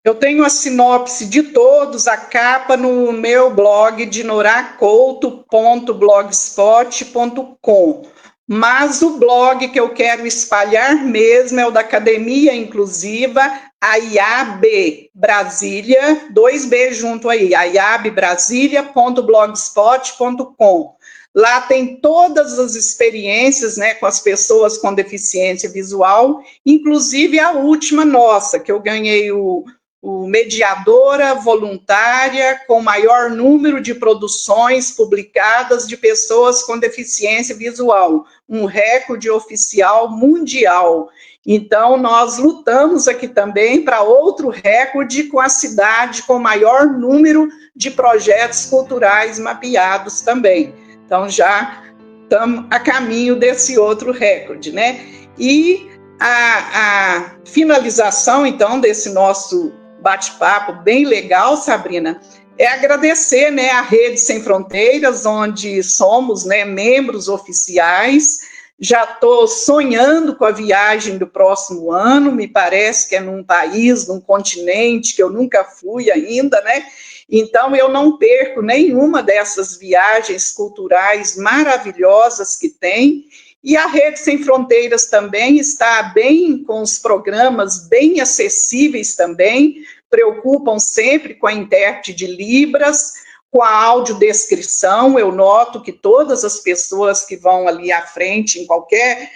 Eu tenho a sinopse de todos, a capa no meu blog, dinoracouto.blogspot.com. Mas o blog que eu quero espalhar mesmo é o da Academia Inclusiva, a IAB Brasília, 2B junto aí, aiabbrasilia.blogspot.com. Lá tem todas as experiências, né, com as pessoas com deficiência visual, inclusive a última nossa, que eu ganhei o o mediadora voluntária com maior número de produções publicadas de pessoas com deficiência visual, um recorde oficial mundial. Então, nós lutamos aqui também para outro recorde com a cidade com maior número de projetos culturais mapeados também. Então, já estamos a caminho desse outro recorde, né? E a finalização, então, desse nosso bate-papo bem legal, Sabrina, é agradecer, né, a Rede Sem Fronteiras, onde somos, né, membros oficiais. Já estou sonhando com a viagem do próximo ano, me parece que é num país, num continente que eu nunca fui ainda, né? Então, eu não perco nenhuma dessas viagens culturais maravilhosas que tem. E a Rede Sem Fronteiras também está bem com os programas bem acessíveis também, preocupam sempre com a intérprete de Libras, com a audiodescrição. Eu noto que todas as pessoas que vão ali à frente, em qualquer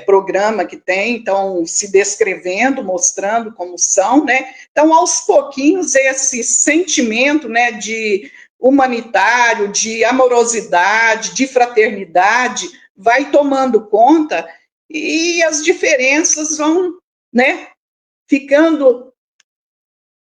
programa que tem, estão se descrevendo, mostrando como são, né? Então, aos pouquinhos, esse sentimento, né, de humanitário, de amorosidade, de fraternidade, vai tomando conta e as diferenças vão, né, ficando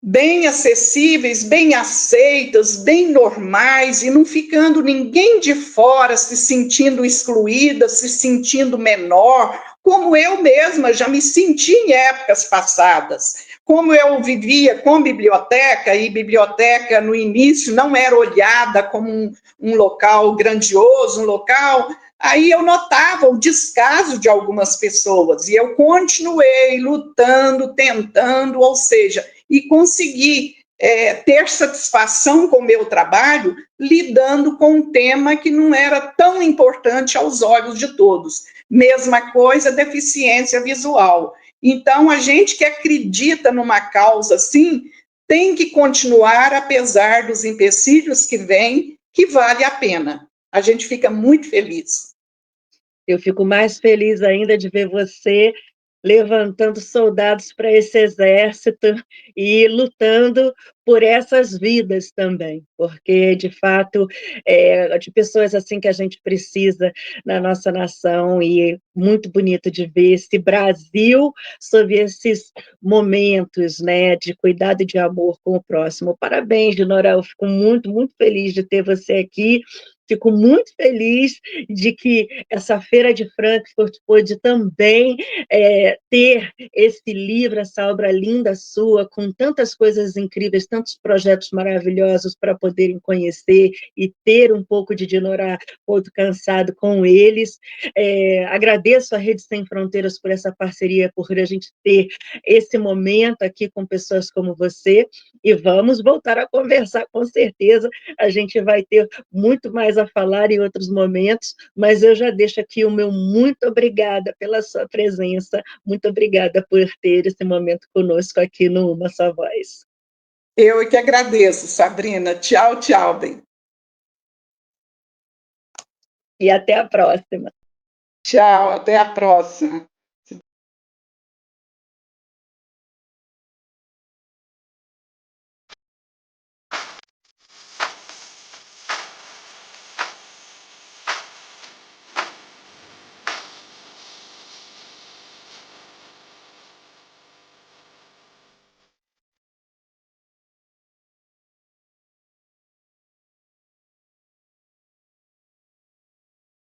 bem acessíveis, bem aceitas, bem normais, e não ficando ninguém de fora se sentindo excluída, se sentindo menor, como eu mesma já me senti em épocas passadas. Como eu vivia com biblioteca, e biblioteca no início não era olhada como um local grandioso, um local... Aí eu notava o descaso de algumas pessoas, e eu continuei lutando, tentando, ou seja, e consegui ter satisfação com o meu trabalho, lidando com um tema que não era tão importante aos olhos de todos. Mesma coisa, deficiência visual. Então, a gente que acredita numa causa assim, tem que continuar, apesar dos empecilhos que vêm, que vale a pena. A gente fica muito feliz. Eu fico mais feliz ainda de ver você levantando soldados para esse exército e lutando por essas vidas também, porque, de fato, é de pessoas assim que a gente precisa na nossa nação, e muito bonito de ver esse Brasil sob esses momentos, né, de cuidado e de amor com o próximo. Parabéns, Dinora, eu fico muito, muito feliz de ter você aqui. Fico muito feliz de que essa feira de Frankfurt pôde também ter esse livro, essa obra linda sua, com tantas coisas incríveis, tantos projetos maravilhosos para poderem conhecer e ter um pouco de Dinora Couto Cansado com eles. Agradeço a Rede Sem Fronteiras por essa parceria, por a gente ter esse momento aqui com pessoas como você, e vamos voltar a conversar, com certeza. A gente vai ter muito mais a falar em outros momentos, mas eu já deixo aqui o meu muito obrigada pela sua presença, muito obrigada por ter esse momento conosco aqui no Uma Só Voz. Eu é que agradeço, Sabrina. Tchau, tchau, bem. E até a próxima. Tchau, até a próxima.